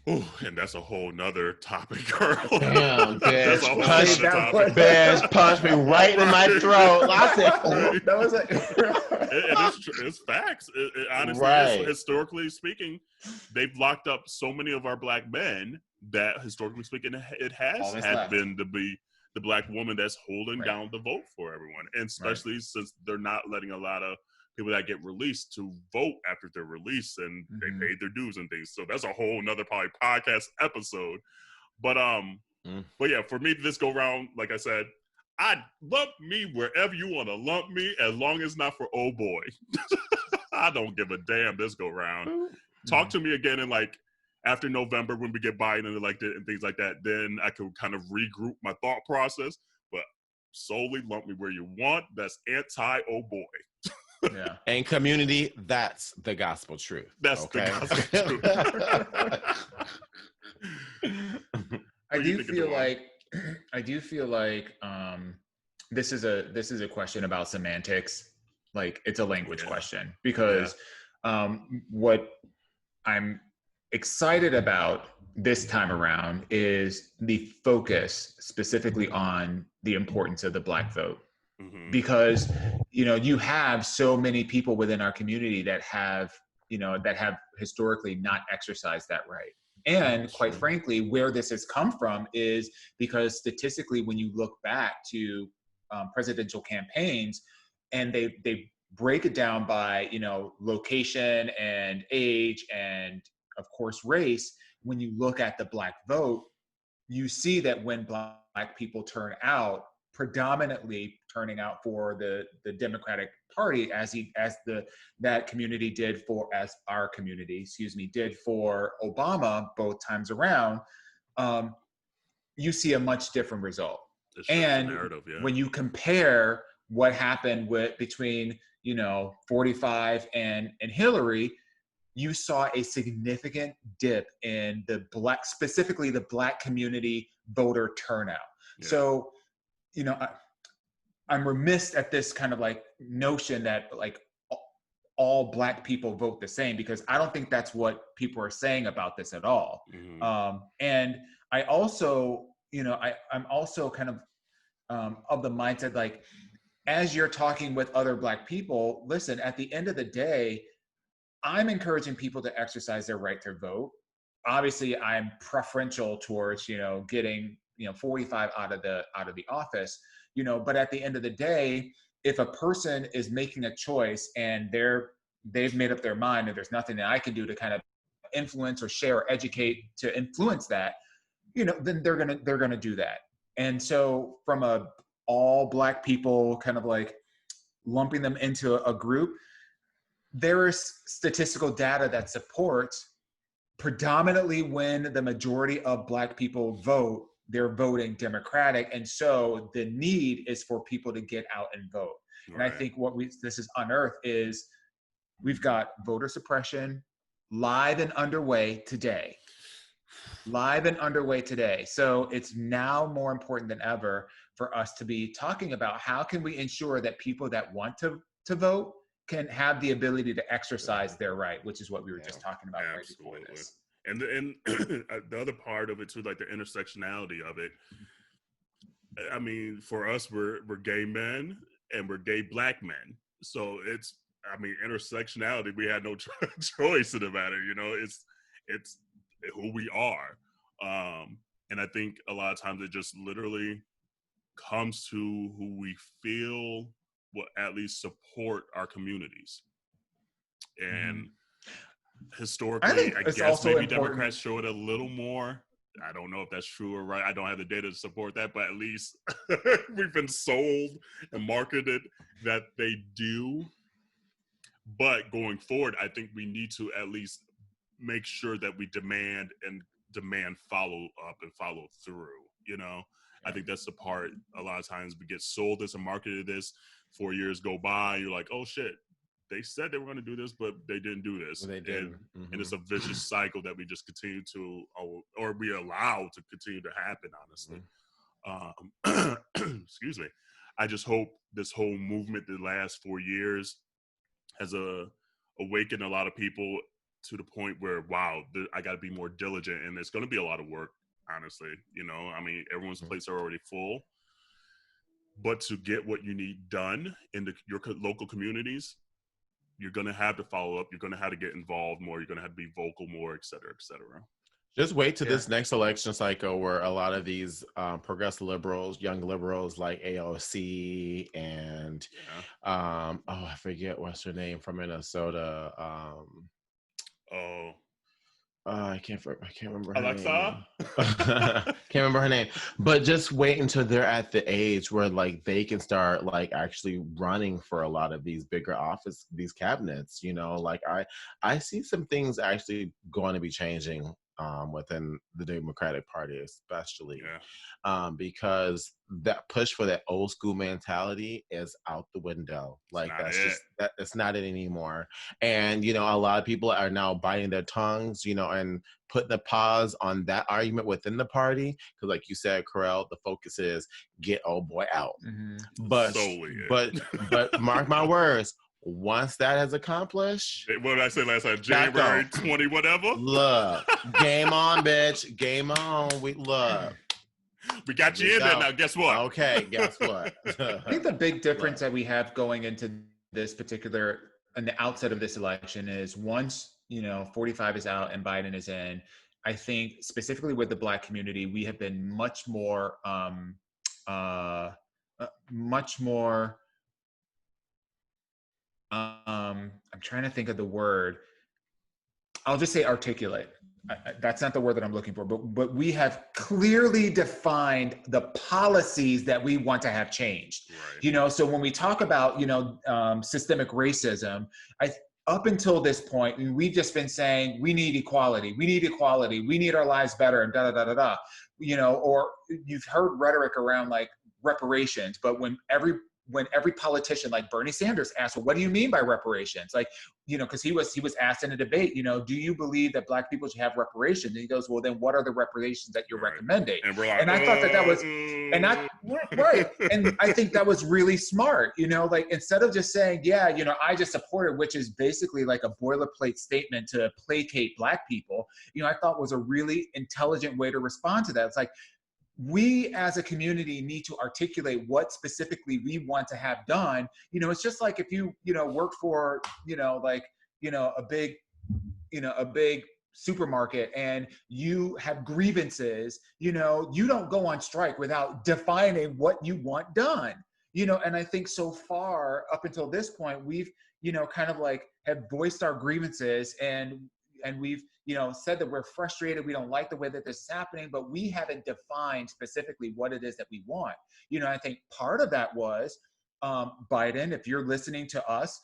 Oh, and that's a whole nother topic, girl. Damn, That's a whole punch, nother topic. Bears punch me right in my throat. I said, oh. That was like, it's facts. It honestly Right. is. Historically speaking, they've locked up so many of our Black men that, historically speaking, it has Always had left. been to be the Black woman that's holding down the vote for everyone, and especially since they're not letting a lot of people that get released to vote after they're released and they paid their dues and things. So that's a whole nother probably podcast episode. But yeah, for me this go round, like I said, I'd lump me wherever you want to lump me, as long as not for old boy. I don't give a damn this go round. Talk to me again in like after November when we get Biden elected and things like that. Then I could kind of regroup my thought process. But solely lump me where you want. That's anti-old boy. yeah. And community, that's the gospel truth. That's okay? the gospel truth. I do feel like this is a question about semantics. Like, it's a language question, because what I'm excited about this time around is the focus specifically on the importance of the Black vote. because, you have so many people within our community that have historically not exercised that right. And quite frankly, where this has come from is because statistically, when you look back to presidential campaigns, and they break it down by, location and age and of course race, when you look at the Black vote, you see that when Black people turn out, predominantly turning out for the Democratic Party that community did for, as our community, did for Obama both times around, you see a much different result. And when you compare what happened between 45 and Hillary, you saw a significant dip in specifically the Black community voter turnout. Yeah. So, I'm remiss at this kind of like notion that like all Black people vote the same, because I don't think that's what people are saying about this at all. And I also, I'm also kind of the mindset, like, as you're talking with other Black people, listen, at the end of the day, I'm encouraging people to exercise their right to vote. Obviously, I'm preferential towards, getting, 45 out of the office, but at the end of the day, if a person is making a choice and they've made up their mind and there's nothing that I can do to kind of influence or share or educate to influence that, then they're gonna do that. And so from all Black people kind of like lumping them into a group, there is statistical data that supports predominantly when the majority of Black people vote, they're voting Democratic. And so the need is for people to get out and vote. Right. And I think this is unearthed is we've got voter suppression live and underway today. So it's now more important than ever for us to be talking about how can we ensure that people that want to vote can have the ability to exercise their right, which is what we were just talking about right before this. And the other part of it too, like the intersectionality of it. I mean, for us, we're gay men and we're gay Black men. So intersectionality, we had no choice in the matter, it's who we are. And I think a lot of times it just literally comes to who we feel will at least support our communities. And historically, I guess maybe important. Democrats show it a little more. I don't know if that's true or right. I don't have the data to support that, but at least we've been sold and marketed that they do. But going forward, I think we need to at least make sure that we demand follow up and follow through, I think that's the part. A lot of times we get sold this and marketed this. 4 years go by, you're like, oh shit, they said they were going to do this, but they didn't do this. Well, they didn't. And it's a vicious cycle that we just continue to, or we allow to continue to happen, honestly. Excuse me. I just hope this whole movement the last 4 years has awakened a lot of people to the point where, wow, I got to be more diligent, and it's going to be a lot of work, honestly. Everyone's plates are already full. But to get what you need done in your local communities, you're going to have to follow up. You're going to have to get involved more. You're going to have to be vocal more, et cetera, et cetera. Just wait to this next election cycle where a lot of these progressive liberals, young liberals like AOC and, I forget what's her name from Minnesota. I can't remember her Alexa? name. Can't remember her name. But just wait until they're at the age where like they can start like actually running for a lot of these bigger office, these cabinets, like I see some things actually going to be changing within the Democratic Party, especially because that push for that old school mentality is out the window. Like that's not it anymore. And a lot of people are now biting their tongues, and putting the pause on that argument within the party, because like you said, Kerel, the focus is get old boy out. But mark my words, once that is accomplished, what did I say last time? January 20 whatever. Look, game on, bitch. Game on. We look. We got you in there now. Guess what? Okay, guess what? I think the big difference that we have going into this particular, on the outset of this election is once, 45 is out and Biden is in, I think specifically with the Black community, we have been much more, I'm trying to think of the word. I'll just say articulate. That's not the word that I'm looking for, but we have clearly defined the policies that we want to have changed. Right. So when we talk about, systemic racism, up until this point, we've just been saying, we need equality, we need our lives better, and da, da, da, da, da, or you've heard rhetoric around like reparations, but when every politician like Bernie Sanders asked, well, what do you mean by reparations? Like, because he was asked in a debate, do you believe that Black people should have reparations? And he goes, well, then what are the reparations that you're recommending? And we're like, and I thought that was, right. And I think that was really smart, like instead of just saying, yeah, I just support it, which is basically like a boilerplate statement to placate Black people, I thought was a really intelligent way to respond to that. It's like, we as a community need to articulate what specifically we want to have done. It's just like if you, work for, a big supermarket and you have grievances, you don't go on strike without defining what you want done, and I think so far up until this point, we've, kind of like have voiced our grievances and we've, said that we're frustrated. We don't like the way that this is happening, but we haven't defined specifically what it is that we want. I think part of that was Biden, if you're listening to us,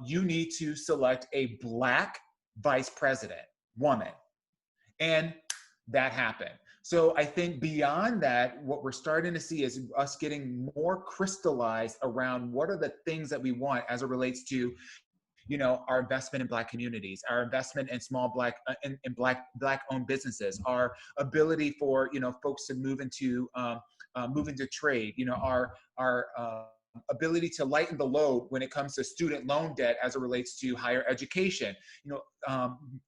you need to select a Black vice president, woman. And that happened. So I think beyond that, what we're starting to see is us getting more crystallized around what are the things that we want as it relates to our investment in Black communities, our investment in small Black in Black-owned businesses, our ability for folks to move into trade, our ability to lighten the load when it comes to student loan debt as it relates to higher education,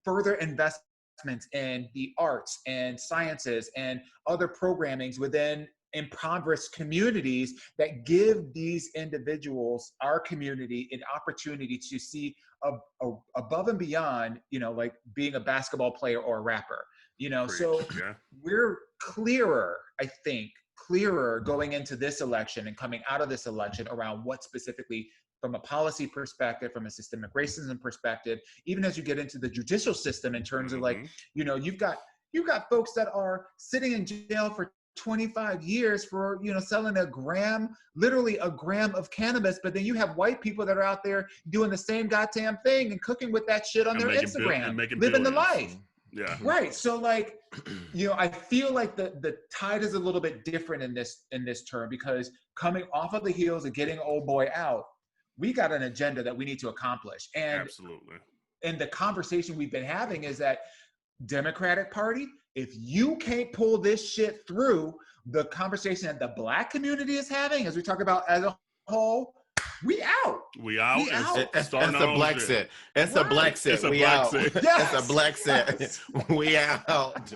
further investments in the arts and sciences and other programmings within impoverished communities that give these individuals, our community, an opportunity to see above and beyond, like being a basketball player or a rapper, so we're clearer, I think, going into this election and coming out of this election around what specifically from a policy perspective, from a systemic racism perspective, even as you get into the judicial system in terms of like, you've got folks that are sitting in jail for 25 years for, selling literally a gram of cannabis, but then you have white people that are out there doing the same goddamn thing and cooking with that shit on their Instagram, living the life. Yeah. Right. So like, I feel like the tide is a little bit different in this term, because coming off of the heels of getting old boy out, we got an agenda that we need to accomplish. And absolutely. And the conversation we've been having is that Democratic Party, if you can't pull this shit through, the conversation that the Black community is having, as we talk about as a whole, we out. We out. It's a Blexit. It's a Blexit. It's a we out. Blexit. It's a Blexit. Yes. We out.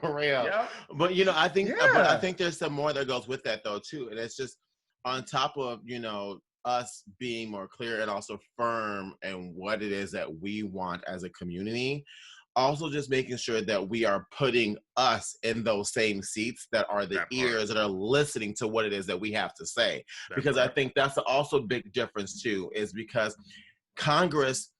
For real. Yep. But I think but I think there's some more that goes with that though too. And it's just on top of, us being more clear and also firm in what it is that we want as a community. Also just making sure that we are putting us in those same seats that are the ears that are listening to what it is that we have to say. Because I think that's also a big difference too, is because Congress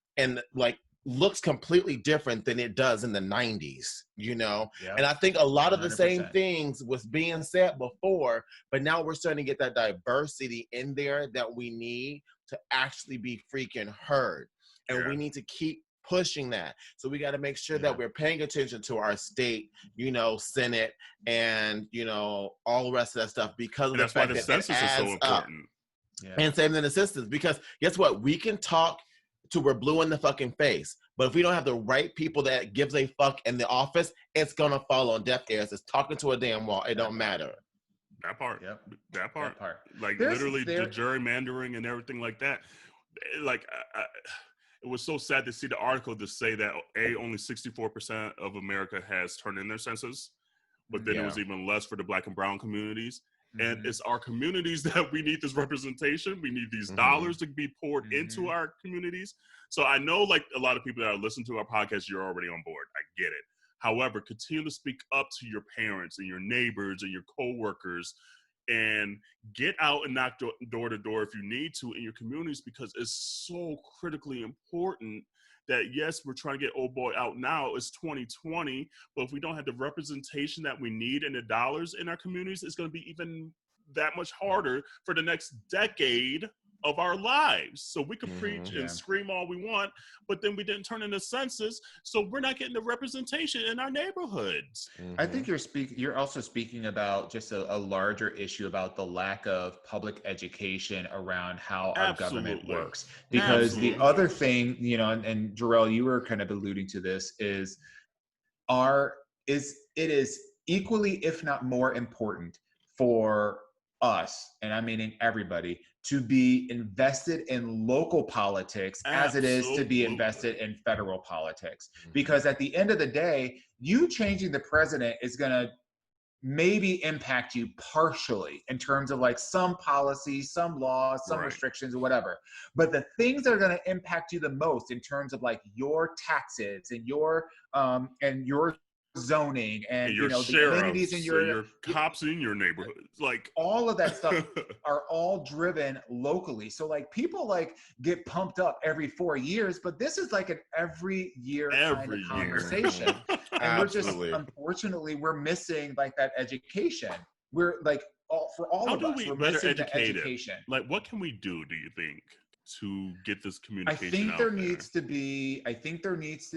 looks completely different than it does in the 90s, Yep. And I think a lot of the 100%. Same things was being said before, but now we're starting to get that diversity in there that we need to actually be freaking heard. And we need to keep pushing that. So we got to make sure that we're paying attention to our state, Senate, and, all the rest of that stuff, because of the fact that Census is so important. And same in the systems, because guess what? We can talk till we're blue in the fucking face, but if we don't have the right people that gives a fuck in the office, it's going to fall on deaf ears. It's talking to a damn wall. It don't matter. That part. Yep. That part. Like There's the gerrymandering and everything like that. Like, it was so sad to see the article to say that only 64% of America has turned in their census, but then it was even less for the Black and brown communities. And it's our communities that we need this representation. We need these dollars to be poured into our communities. So I know, like, a lot of people that are listening to our podcast, you're already on board. I get it. However, continue to speak up to your parents and your neighbors and your coworkers, and get out and knock door to door if you need to in your communities, because it's so critically important that, yes, we're trying to get old boy out now. It's 2020, but if we don't have the representation that we need and the dollars in our communities, it's going to be even that much harder for the next decade of our lives. So we can preach and scream all we want, but then we didn't turn in the census, so we're not getting the representation in our neighborhoods. I think you're also speaking about just a larger issue about the lack of public education around how our government works. Because the other thing, you know, and Jerrell, you were kind of alluding to this, is it is equally, if not more important, for us, and I'm meaning everybody, to be invested in local politics as it is to be invested in federal politics. Because at the end of the day, you changing the president is going to maybe impact you partially in terms of like some policies, some laws, some restrictions or whatever. But the things that are going to impact you the most in terms of like your taxes and your zoning and your you know, sheriffs, the amenities in your cops in your neighborhood, like all of that stuff are all driven locally. So like people like get pumped up every 4 years, but this is like an every year kind of conversation. And we're just, unfortunately, we're missing like that education. We're like for all of us, we're missing the education. Like, what can we do you think, to get this communication I think out there needs to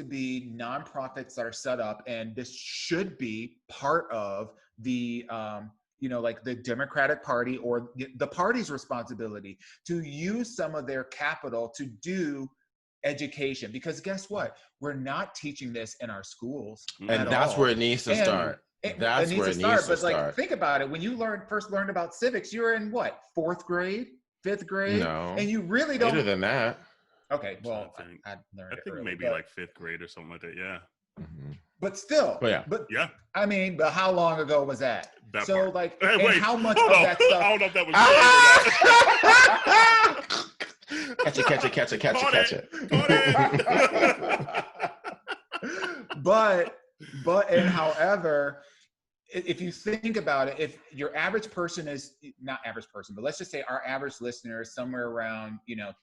be nonprofits that are set up, and this should be part of the you know, like the Democratic Party or the party's responsibility to use some of their capital to do education. Because guess what? We're not teaching this in our schools. And that's where it needs to start. That's where it needs to start. But like, think about it. When you first learned about civics, you were in what, 4th grade? 5th grade? No. And you really don't. Later than that. Okay, well, I learned it early, maybe like 5th grade or something like that, But still. But I mean, but how long ago was that? So part. Like, wait, how much of that stuff? I don't know if that was Catch it. But and however, if you think about it, if your average person is not average person, but let's just say our average listener is somewhere around,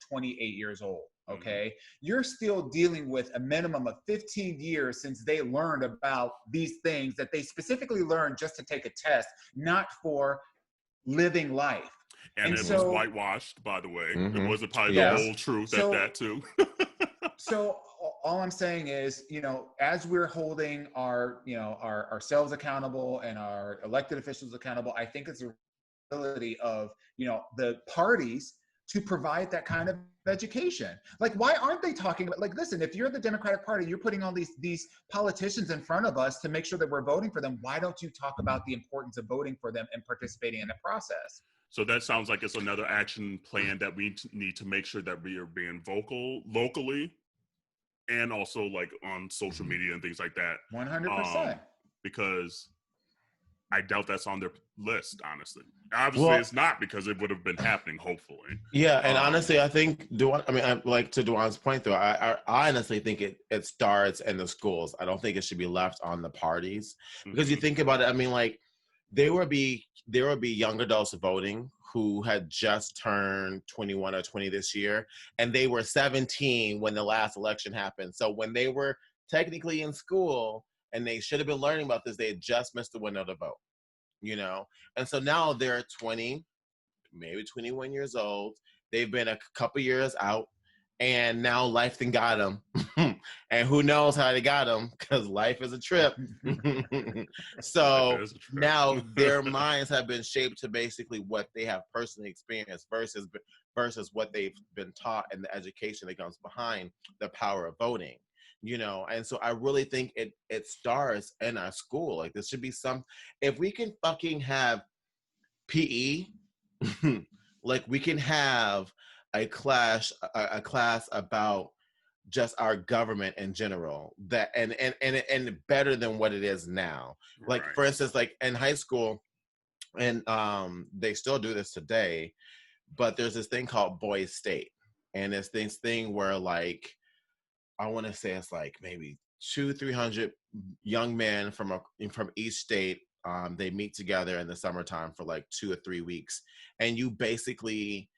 28 years old. Okay. You're still dealing with a minimum of 15 years since they learned about these things that they specifically learned just to take a test, not for living life. And it was whitewashed, by the way. It wasn't probably the whole truth at that too. So all I'm saying is, as we're holding our ourselves accountable and our elected officials accountable, I think it's a responsibility of, the parties to provide that kind of education. Like, why aren't they talking about, like, listen, if you're the Democratic Party, you're putting all these politicians in front of us to make sure that we're voting for them. Why don't you talk about the importance of voting for them and participating in the process? So that sounds like it's another action plan that we need to make sure that we are being vocal locally and also like on social media and things like that. 100%. Because I doubt that's on their list, honestly. Obviously, it's not, because it would have been happening, hopefully. Yeah, and honestly, I think, like to Duan's point, though, I honestly think it starts in the schools. I don't think it should be left on the parties. Because you think about it, like, there will be young adults voting who had just turned 21 or 20 this year, and they were 17 when the last election happened. So when they were technically in school and they should have been learning about this, they had just missed the window to vote, And so now they're 20, maybe 21 years old. They've been a couple years out, and now life then got them. And who knows how they got them, because life is a trip. So now their minds have been shaped to basically what they have personally experienced versus what they've been taught in the education that comes behind the power of voting. And so I really think it starts in our school. Like, this should be if we can fucking have PE, like we can have a class about just our government in general, that and better than what it is now. Like for instance, like in high school, and they still do this today, but there's this thing called Boys State, and it's this thing where like I want to say it's like maybe 200-300 young men from each state. They meet together in the summertime for like 2 or 3 weeks, and you basically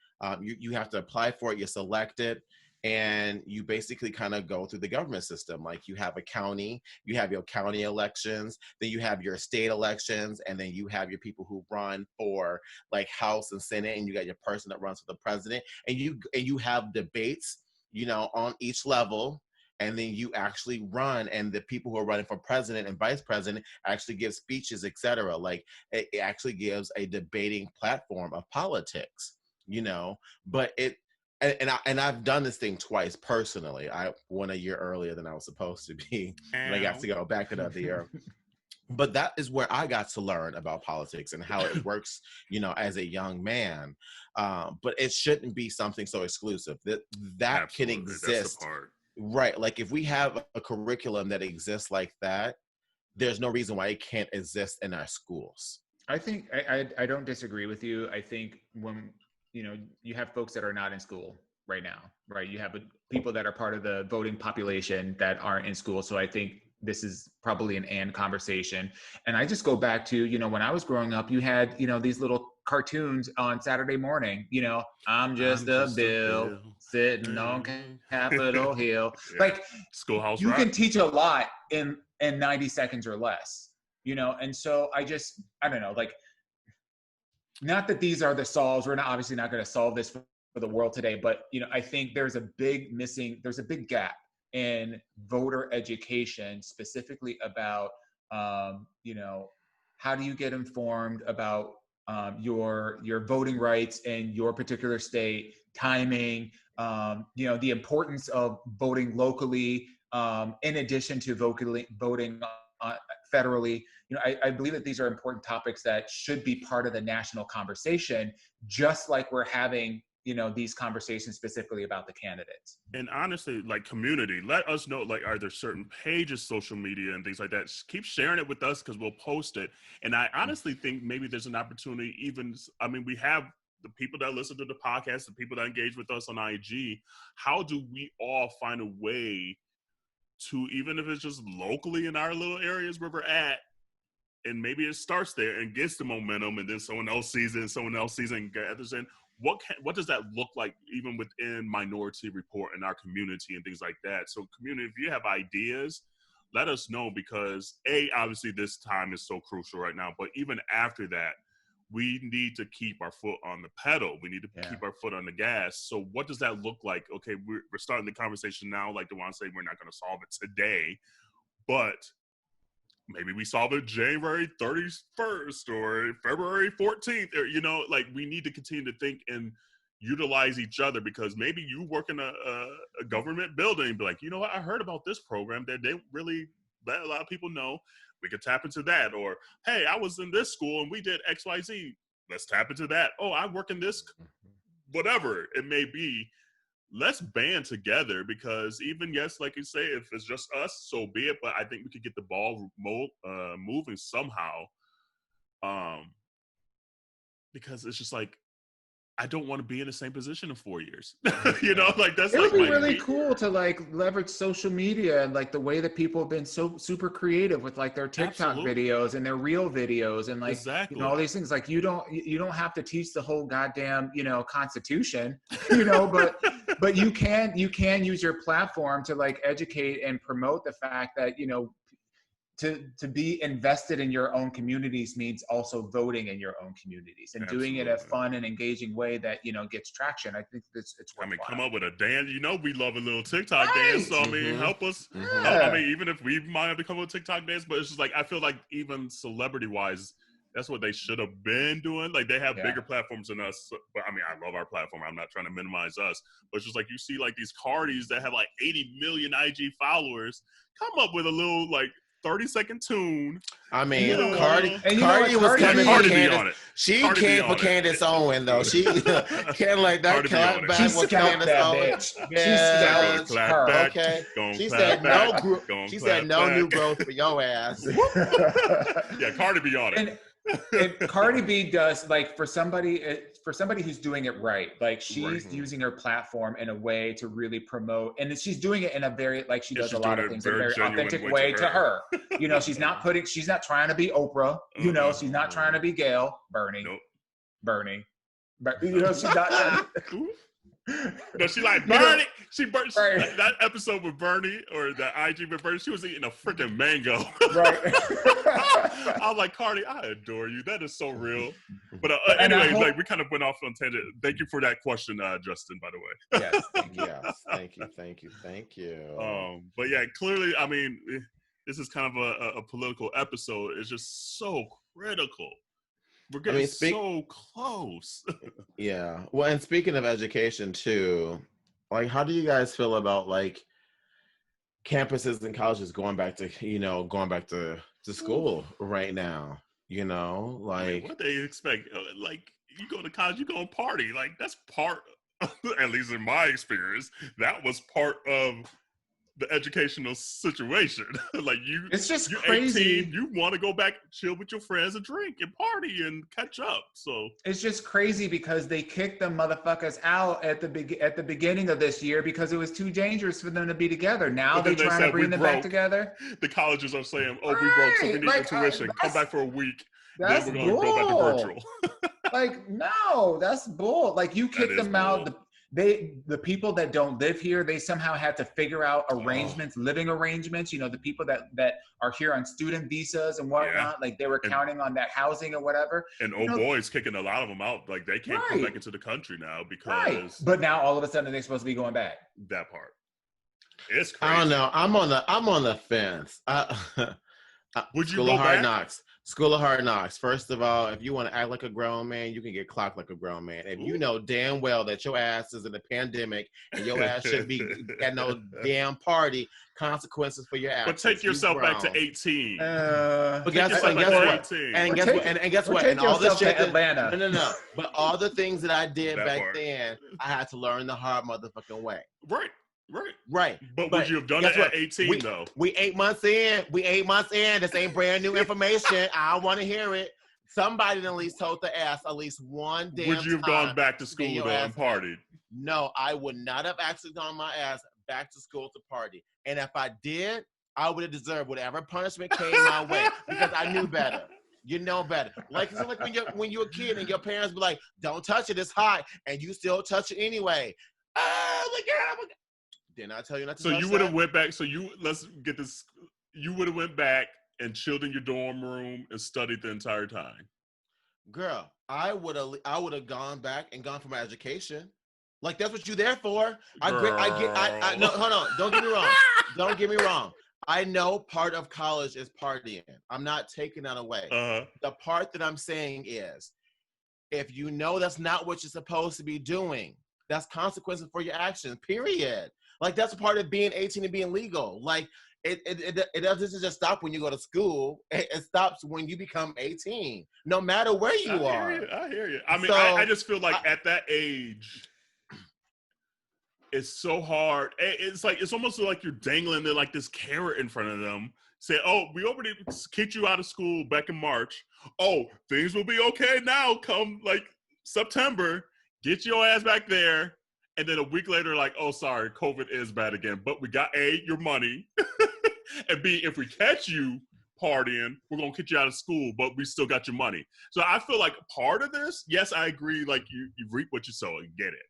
you have to apply for it. You're selected, and you basically kind of go through the government system. Like you have a county, you have your county elections, then you have your state elections, and then you have your people who run for like House and Senate, and you got your person that runs for the president, and you have debates, you know, on each level. And then you actually run, and the people who are running for president and vice president actually give speeches, etc. Like it actually gives a debating platform of politics, you know. But I've done this thing twice personally. I won a year earlier than I was supposed to be, and I got to go back another year. But that is where I got to learn about politics and how it works, you know, as a young man. But it shouldn't be something so exclusive. That can exist. That's the part. Right. Like if we have a curriculum that exists like that, there's no reason why it can't exist in our schools. I think I don't disagree with you. I think when, you know, you have folks that are not in school right now, right? You have people that are part of the voting population that aren't in school. So I think this is probably an and conversation. And I just go back to, you know, when I was growing up, you had, you know, these little cartoons on Saturday morning, you know, I'm just a bill sitting on Capitol Hill. Yeah. Like Schoolhouse you Rock. can teach a lot in 90 seconds or less, you know? And so I don't know, like, not that these are the solves. We're obviously not going to solve this for the world today, but, you know, I think there's a big gap in voter education, specifically about, you know, how do you get informed about your voting rights in your particular state, timing, you know, the importance of voting locally, in addition to voting federally. You know, I believe that these are important topics that should be part of the national conversation, just like we're having, you know, these conversations specifically about the candidates. And honestly, like community, let us know, like, are there certain pages, social media and things like that? Just keep sharing it with us because we'll post it. And I honestly think maybe there's an opportunity we have the people that listen to the podcast, the people that engage with us on IG. How do we all find a way to, even if it's just locally in our little areas where we're at, and maybe it starts there and gets the momentum, and then someone else sees it and someone else sees it and gathers in. What does that look like even within Minority Report in our community and things like that? So community, if you have ideas, let us know, because obviously this time is so crucial right now, but even after that, we need to keep our foot on the pedal. We need to keep our foot on the gas. So what does that look like? Okay, we're starting the conversation now. Like DeJuan said, we're not going to solve it today, but maybe we solve it January 31st or February 14th, or, you know, like we need to continue to think and utilize each other, because maybe you work in a government building and be like, you know what, I heard about this program that they really let a lot of people know. We could tap into that. Or, hey, I was in this school and we did XYZ. Let's tap into that. Oh, I work in this, whatever it may be. Let's band together, because even, yes, like you say, if it's just us, so be it. But I think we could get the ball moving somehow. Because it's just like, I don't want to be in the same position in 4 years. You know, like that's it like would be really cool to like leverage social media and like the way that people have been so super creative with like their TikTok videos and their reel videos and like you know, all these things. Like you don't have to teach the whole goddamn, you know, Constitution, you know, but you can use your platform to like educate and promote the fact that, you know, to be invested in your own communities means also voting in your own communities and doing it in a fun and engaging way that, you know, gets traction. I think it's worthwhile. I mean, come up with a dance. You know, we love a little TikTok dance. So I mean, help us. I mean, even if we might have to come up with a TikTok dance, but it's just like, I feel like even celebrity wise, that's what they should have been doing. Like they have bigger platforms than us. But I mean, I love our platform. I'm not trying to minimize us, but it's just like, you see like these Cardis that have like 80 million IG followers, come up with a little like 30-second tune. I mean, You know, Cardi and you know was Cardi coming Cardi for be on Candace. it. She Cardi came be for on it. Candace Owen, though. She can't like that Cardi be on clap it. back She with scalped Candace that Owen. bitch. She Yeah, scalped Clap her. back. okay. Gonna She clap said back. no. Gonna She clap said no back. new growth for your ass. Yeah, Cardi be on it. And Cardi B does, like, for somebody who's doing it right, like she's Right. using her platform in a way to really promote, and she's doing it in a very, like, she Yeah, does she's a lot doing of it things in a very very genuine authentic way way to to her. her. You know, she's not trying to be Oprah. You know, she's not trying to be Gail, Bernie, but you know, she's not trying to. No, she like You know, Bernie. right. Like, that episode with Bernie or the IG with Bernie, she was eating a freaking mango. Right. I was like, Cardi, I adore you. That is so real. But And I anyway, hope- like we kind of went off on tangent. Thank you for that question, Justin. By the way. Yes. Thank you. But yeah, clearly, I mean, this is kind of a political episode. It's just so critical. We're getting so close. Yeah. Well, and speaking of education too, like, how do you guys feel about like campuses and colleges going back to school right now? You know, like, I mean, what they expect? Like, you go to college, you go and party. Like, that's part, at least in my experience, that was part of the educational situation. Like, it's just you're crazy. 18, you want to go back, chill with your friends and drink and party and catch up. So it's just crazy because they kicked the motherfuckers out at the beginning of this year because it was too dangerous for them to be together. Now they're trying to bring them back together. The colleges are saying, "Oh, we broke, so we need your tuition. Come back for a week. That's then we're going to go back to virtual." Like, no, that's bull. Like, you kick them out. The people that don't live here, they somehow had to figure out arrangements, living arrangements. You know, the people that are here on student visas and whatnot, like they were counting on that housing or whatever. And boys kicking a lot of them out. Like, they can't come back into the country now because. But now all of a sudden they're supposed to be going back. That part. It's crazy. I don't know. I'm on the fence. Would you School go of Hard back? Knocks. School of Hard Knocks. First of all, if you want to act like a grown man, you can get clocked like a grown man. If you know damn well that your ass is in a pandemic and your ass should be at no damn party, consequences for your ass. But take yourself back to 18. But guess what? And all this shit. Atlanta. No. But all the things that I did back then, I had to learn the hard motherfucking way. Right. But would you have done it at 18 though? We 8 months in. This ain't brand new information. I don't want to hear it. Somebody at least told the ass at least one damn time. Would you have gone back to school though and partied? No, I would not have actually gone my ass back to school to party. And if I did, I would have deserved whatever punishment came my way because I knew better. You know better. Like, it's like when you're a kid and your parents be like, "Don't touch it, it's hot," and you still touch it anyway. Oh my God. Didn't I tell you not to? So you would have went back. So let's get this. You would have went back and chilled in your dorm room and studied the entire time. Girl, I would have gone back and gone for my education. Like, that's what you're there for. No, hold on. Don't get me wrong. I know part of college is partying. I'm not taking that away. The part that I'm saying is, if you know that's not what you're supposed to be doing, that's consequences for your actions, period. Like, that's a part of being 18 and being legal. Like, it doesn't just stop when you go to school. It stops when you become 18, no matter where you are. I hear you. I mean, I just feel like at that age, it's so hard. It's almost like you're dangling like this carrot in front of them. Say, "Oh, we already kicked you out of school back in March. Oh, things will be okay now. Come like September, get your ass back there." And then a week later, like, "Oh, sorry, COVID is bad again. But we got A, your money, and B, if we catch you partying, we're gonna kick you out of school, but we still got your money." So I feel like part of this, yes, I agree. Like, you reap what you sow and get it.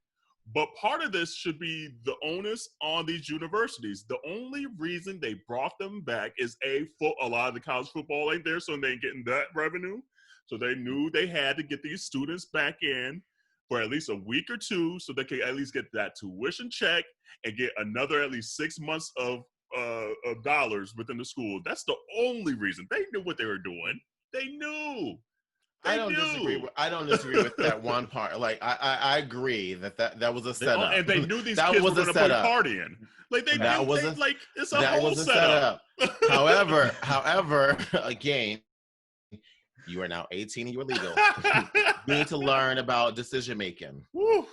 But part of this should be the onus on these universities. The only reason they brought them back is a lot of the college football ain't there, so they ain't getting that revenue. So they knew they had to get these students back in for at least a week or two so they could at least get that tuition check and get another at least 6 months of dollars within the school. That's the only reason. They knew what they were doing. They knew. I don't disagree with that one part. Like I agree that was a setup. And they knew these kids were going to play partying. Like it's a whole setup. However, again, you are now 18 and you're legal. You need to learn about decision making. Woo.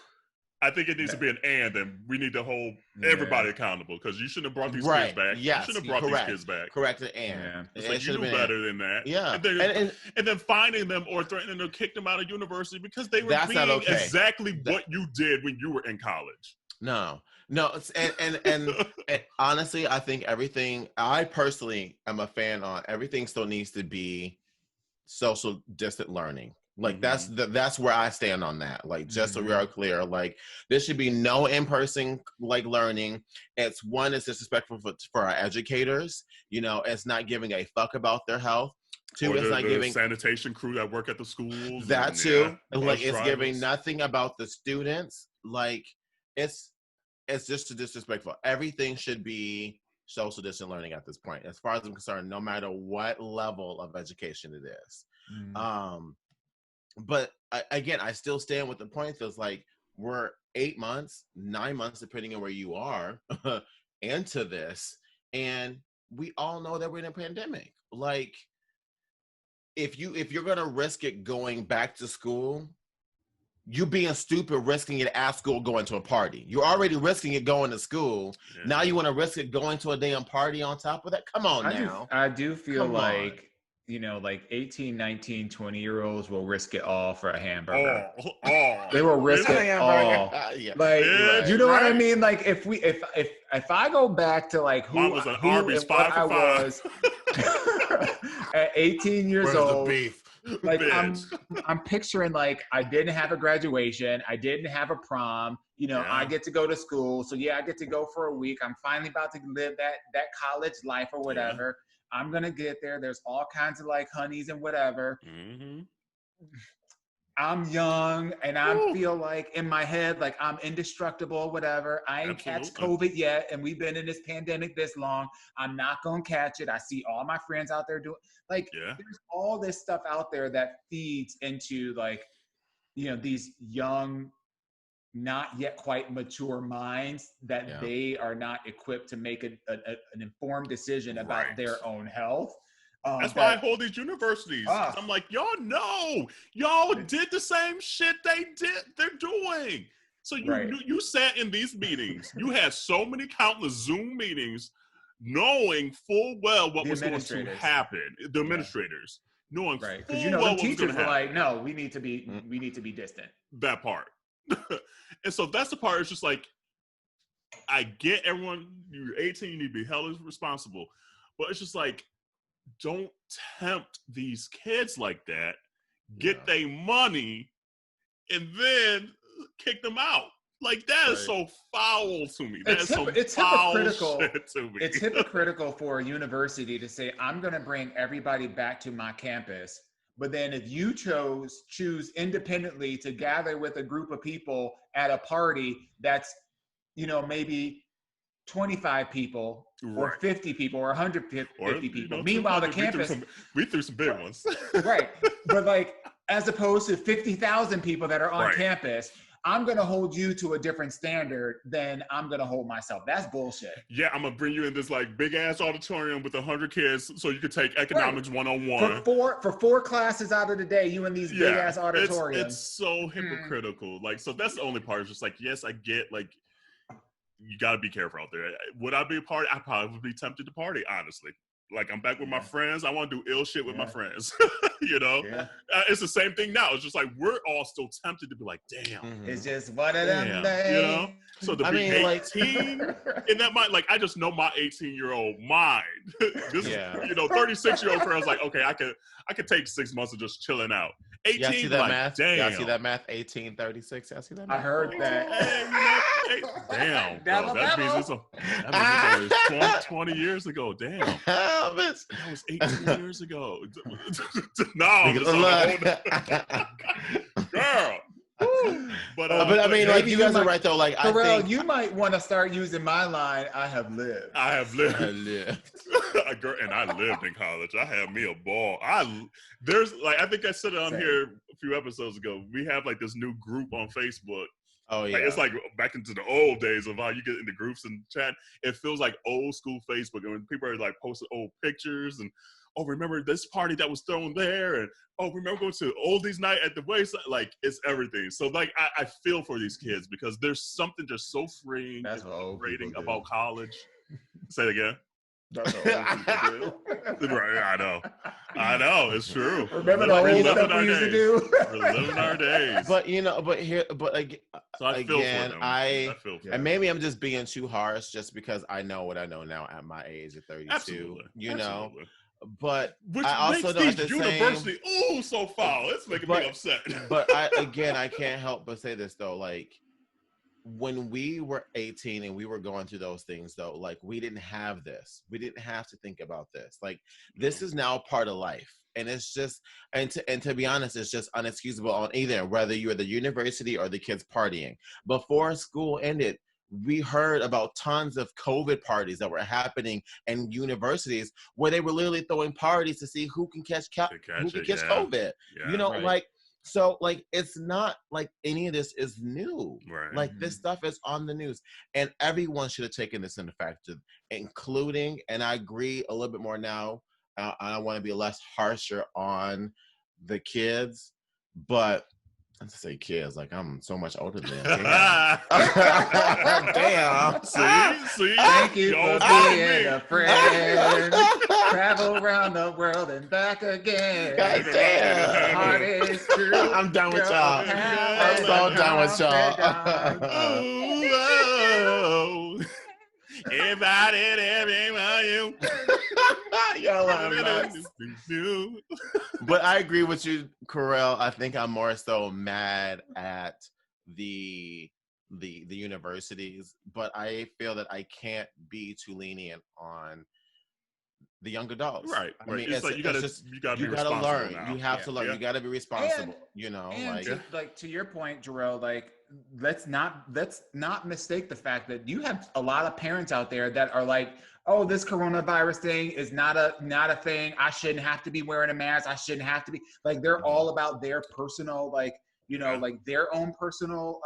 I think it needs to be an and we need to hold everybody accountable because you shouldn't have brought these kids back. Yes, you shouldn't have brought these kids back. Correct, and. It's like you knew better than that. Yeah. And then finding them or threatening to kick them out of university because they were being exactly what you did when you were in college. No, and honestly, I think I personally am a fan on everything still needs to be social distant learning. Like that's where I stand on that. Like just so we are clear, like there should be no in-person like learning. It's disrespectful for our educators. You know, it's not giving a fuck about their health. Two, it's not giving sanitation crew that work at the schools. That too. Like it's giving nothing about the students. Like it's just disrespectful. Everything should be social distant learning at this point, as far as I'm concerned, no matter what level of education it is. But I still stand with the point that's like we're 8 months, 9 months, depending on where you are, into this, and we all know that we're in a pandemic. Like, if you're gonna risk it going back to school, you being stupid, risking it at school, going to a party. You're already risking it going to school. Yeah. Now you want to risk it going to a damn party on top of that? Come on now. I do feel like. You know, like 18, 19, 20-year-olds will risk it all for a hamburger. They will risk it all. Like, you know what I mean? Like, if I go back to like who was an Arby's 5 for 5 I was at 18 years old, the beef? Like I'm picturing like I didn't have a graduation, I didn't have a prom. You know, I get to go to school, so I get to go for a week. I'm finally about to live that college life or whatever. Yeah. I'm going to get there. There's all kinds of like honeys and whatever. I'm young and I feel like in my head, like I'm indestructible, whatever. I ain't catch COVID yet. And we've been in this pandemic this long. I'm not going to catch it. I see all my friends out there doing there's all this stuff out there that feeds into like, you know, these young, not yet quite mature minds that they are not equipped to make an informed decision about their own health. That's why I hold these universities. I'm like, y'all did the same shit they're doing. So you sat in these meetings. You had so many countless Zoom meetings knowing full well what was going to happen. The administrators knowing full because you know well the teachers were like, no, we need to be distant. That part. And so that's the part. It's just like, I get everyone, you're 18, you need to be hella responsible. But it's just like, don't tempt these kids like that. Get their money and then kick them out. Like, that is so foul to me. It's hypocritical. Shit to me. It's hypocritical for a university to say, I'm going to bring everybody back to my campus. But then if you choose independently to gather with a group of people at a party that's, you know, maybe 25 people or 50 people or 150 people. Meanwhile, the campus... We threw some big ones. Right. But like, as opposed to 50,000 people that are on campus, I'm going to hold you to a different standard than I'm going to hold myself. That's bullshit. Yeah, I'm going to bring you in this like big ass auditorium with 100 kids so you could take economics 101. For 4 classes out of the day, you in these big ass auditoriums. It's so hypocritical. Like, so that's the only part. It's just like, yes, I get like, you got to be careful out there. Would I be a party? I probably would be tempted to party, honestly. Like, I'm back with my friends. I want to do ill shit with my friends. You know? Yeah. It's the same thing now. It's just like, we're all still tempted to be like, damn. It's just one of them days. You know? So to be 18, in that mind, like, I just know my 18-year-old mind. This is, you know, 36-year-old friends like, okay, I could take 6 months of just chilling out. 18, y'all see that like, math? Damn. Y'all see that math? 18, 36. Y'all see that math? I heard that. Damn, bro. That means it's 20 years ago. Damn. That was 18 years ago. No, girl. But I mean, like you guys are right though. Like Kerel, I think you might want to start using my line. I have lived. I have lived. Girl, And I lived in college. I had me a ball. There's like I think I said it on here a few episodes ago. We have like this new group on Facebook. Oh yeah, like, it's like back into the old days of how you get into groups and chat. It feels like old school Facebook, and when people are like posting old pictures and remember this party that was thrown there, and remember going to oldies night at the wayside. Like it's everything. So like I feel for these kids because there's something just so freeing and liberating about college. Say it again. That's what old people do. Right, I know, it's true. Remember the old stuff we used to do? We're living our days. But again, so I feel for them. I feel for them. And maybe I'm just being too harsh just because I know what I know now at my age of 32. Absolutely. You Absolutely. know? But which I also know makes the university so foul. It's making me upset. But I can't help but say this though, like when we were 18 and we were going through those things though, like we didn't have this. We didn't have to think about this. Like this is now part of life. And it's just and to be honest, it's just unexcusable on either whether you're at the university or the kids partying. Before school ended, we heard about tons of COVID parties that were happening in universities where they were literally throwing parties to see who can catch COVID. Yeah, you know, right. Like so like it's not like any of this is new. Right. Like this stuff is on the news, and everyone should have taken this into factor, including. And I agree a little bit more now. I want to be less harsher on the kids, but. I say kids, like I'm so much older than them. Damn. See? Thank you for being a friend. Travel around the world and back again. God damn. Heart is true. I'm done with y'all. I'm so done with y'all. But I agree with you, Kerel. I think I'm more so mad at the universities, but I feel that I can't be too lenient on the young adults. Right. I mean, it's like you gotta learn. Now. You have to learn. Yeah. You gotta be responsible. And to your point, Jerrell, like let's not mistake the fact that you have a lot of parents out there that are like, oh, this coronavirus thing is not a thing. I shouldn't have to be wearing a mask. I shouldn't have to be like, they're all about their personal, like, like their own personal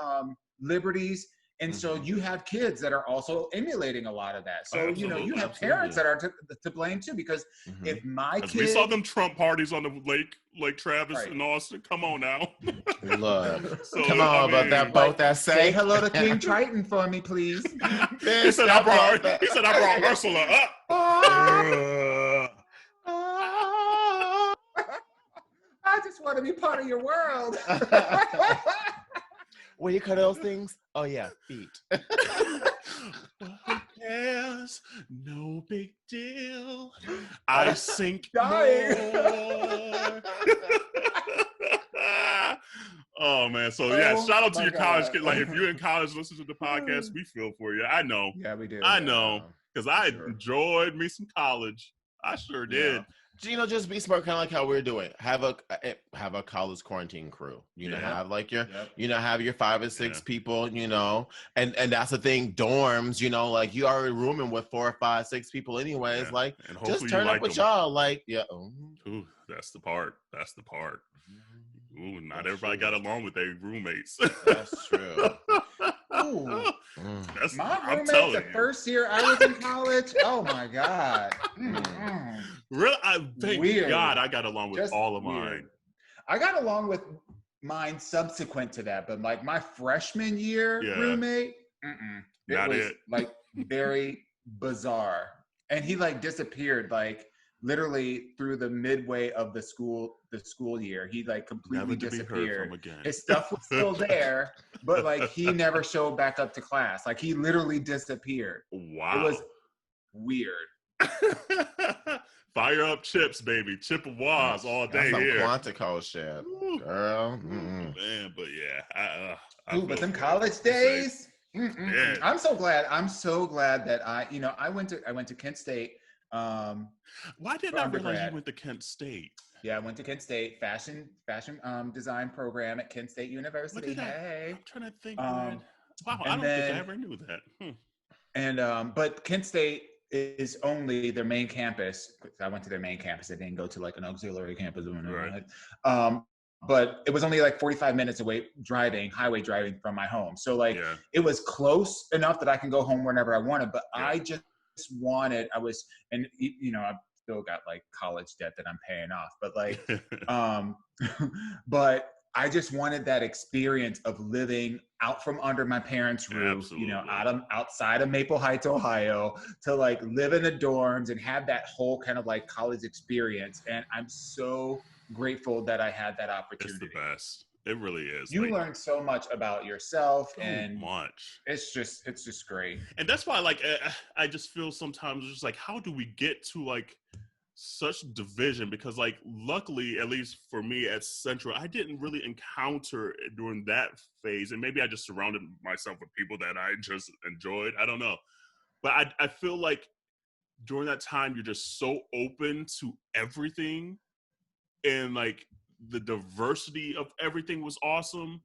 liberties. And so you have kids that are also emulating a lot of that. So, you have parents that are to blame too, because if my kids... We saw them Trump parties on the Lake Travis in Austin. Come on now. Look. Come on, about that boat that say hello to King Triton for me, please. He said I brought Ursula up. I just want to be part of your world. Where you cut those things? Oh yeah, feet. Yes, no big deal. I sink more. Oh man, so shout out to your college kid. Like if you're in college, listen to the podcast. We feel for you. I know. Yeah, we do. I know because I enjoyed me some college. I sure did. Just be smart, kind of like how we're doing. Have a college quarantine crew. Have like your, have your 5 or 6 people. And that's the thing. Dorms. Like you already rooming with 4 or 5, 6 people, anyways. Like just turn up with y'all. Like Ooh, that's the part. Ooh, not everybody got along with their roommates. That's true. Ooh. My roommate the first year I was in college. Oh my God. Really? Thank God I got along with all of mine. I got along with mine subsequent to that, but like my freshman year roommate, it was like very bizarre. And he like disappeared like literally through the midway of the school year. He like completely disappeared. His stuff was still there, but like he never showed back up to class. Like he literally disappeared. Wow. It was weird. Fire up chips, baby. Chip and Waz all day that's here. Quantico shit, girl. Man, but yeah. But them college days. Yeah. I'm so glad that I went to Kent State. Why didn't I realize you went to Kent State? Yeah, I went to Kent State, fashion design program at Kent State University. I'm trying to think. Wow, I don't think I ever knew that. And but Kent State is only their main campus. I went to their main campus. I didn't go to like an auxiliary campus. Right. But it was only like 45 minutes away highway driving from my home. So like it was close enough that I can go home whenever I wanted. But I just wanted, I've still got like college debt that I'm paying off. But like, but I just wanted that experience of living out from under my parents' roof, outside of Maple Heights, Ohio, to like live in the dorms and have that whole kind of like college experience. And I'm so grateful that I had that opportunity. It's the best. It really is. You learn so much about yourself, and it's just great. And that's why, like, I just feel sometimes just like, how do we get to like such division? Because like, luckily, at least for me at Central, I didn't really encounter during that phase, and maybe I just surrounded myself with people that I just enjoyed. I don't know, but I feel like during that time, you're just so open to everything. And like the diversity of everything was awesome.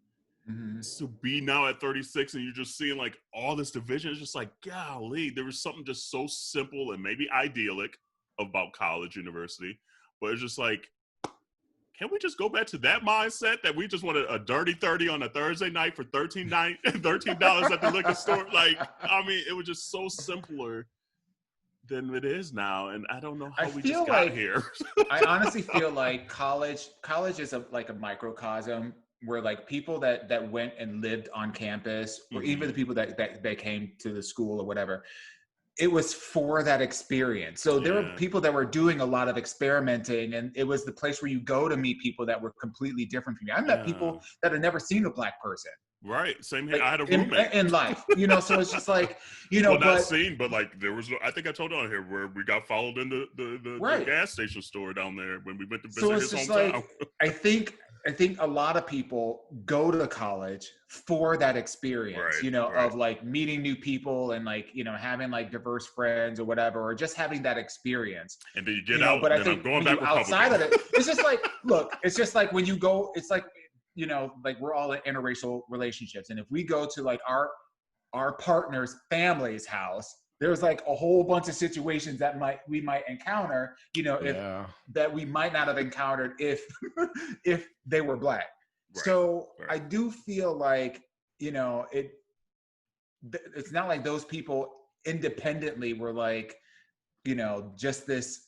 Mm-hmm. To be now at 36 and you're just seeing like all this division, it's just like, golly, there was something just so simple and maybe idyllic about college, university. But it's just like, can we just go back to that mindset that we just wanted a dirty 30 on a Thursday night for $13 at the liquor store? Like, I mean, it was just so simpler than it is now, and I don't know how we just got here. I honestly feel like college is like a microcosm where like people that went and lived on campus, or even the people that came to the school or whatever, it was for that experience. So there were people that were doing a lot of experimenting, and it was the place where you go to meet people that were completely different from you. I met people that had never seen a Black person. Right. Same here. Like, I had a roommate in life, so it's just like, well, not seen, but like there was, I think I told you on here where we got followed in the gas station store down there when we went to visit his hometown. Like, I think a lot of people go to college for that experience, of like meeting new people and like, having like diverse friends or whatever, or just having that experience. And then you get out, but and I think I'm going back outside of it, it's just like, look, it's just like when you go, it's like, like we're all in interracial relationships. And if we go to like our partner's family's house, there's like a whole bunch of situations that we might encounter, that we might not have encountered if they were Black. Right. So I do feel like, it's not like those people independently were like, just this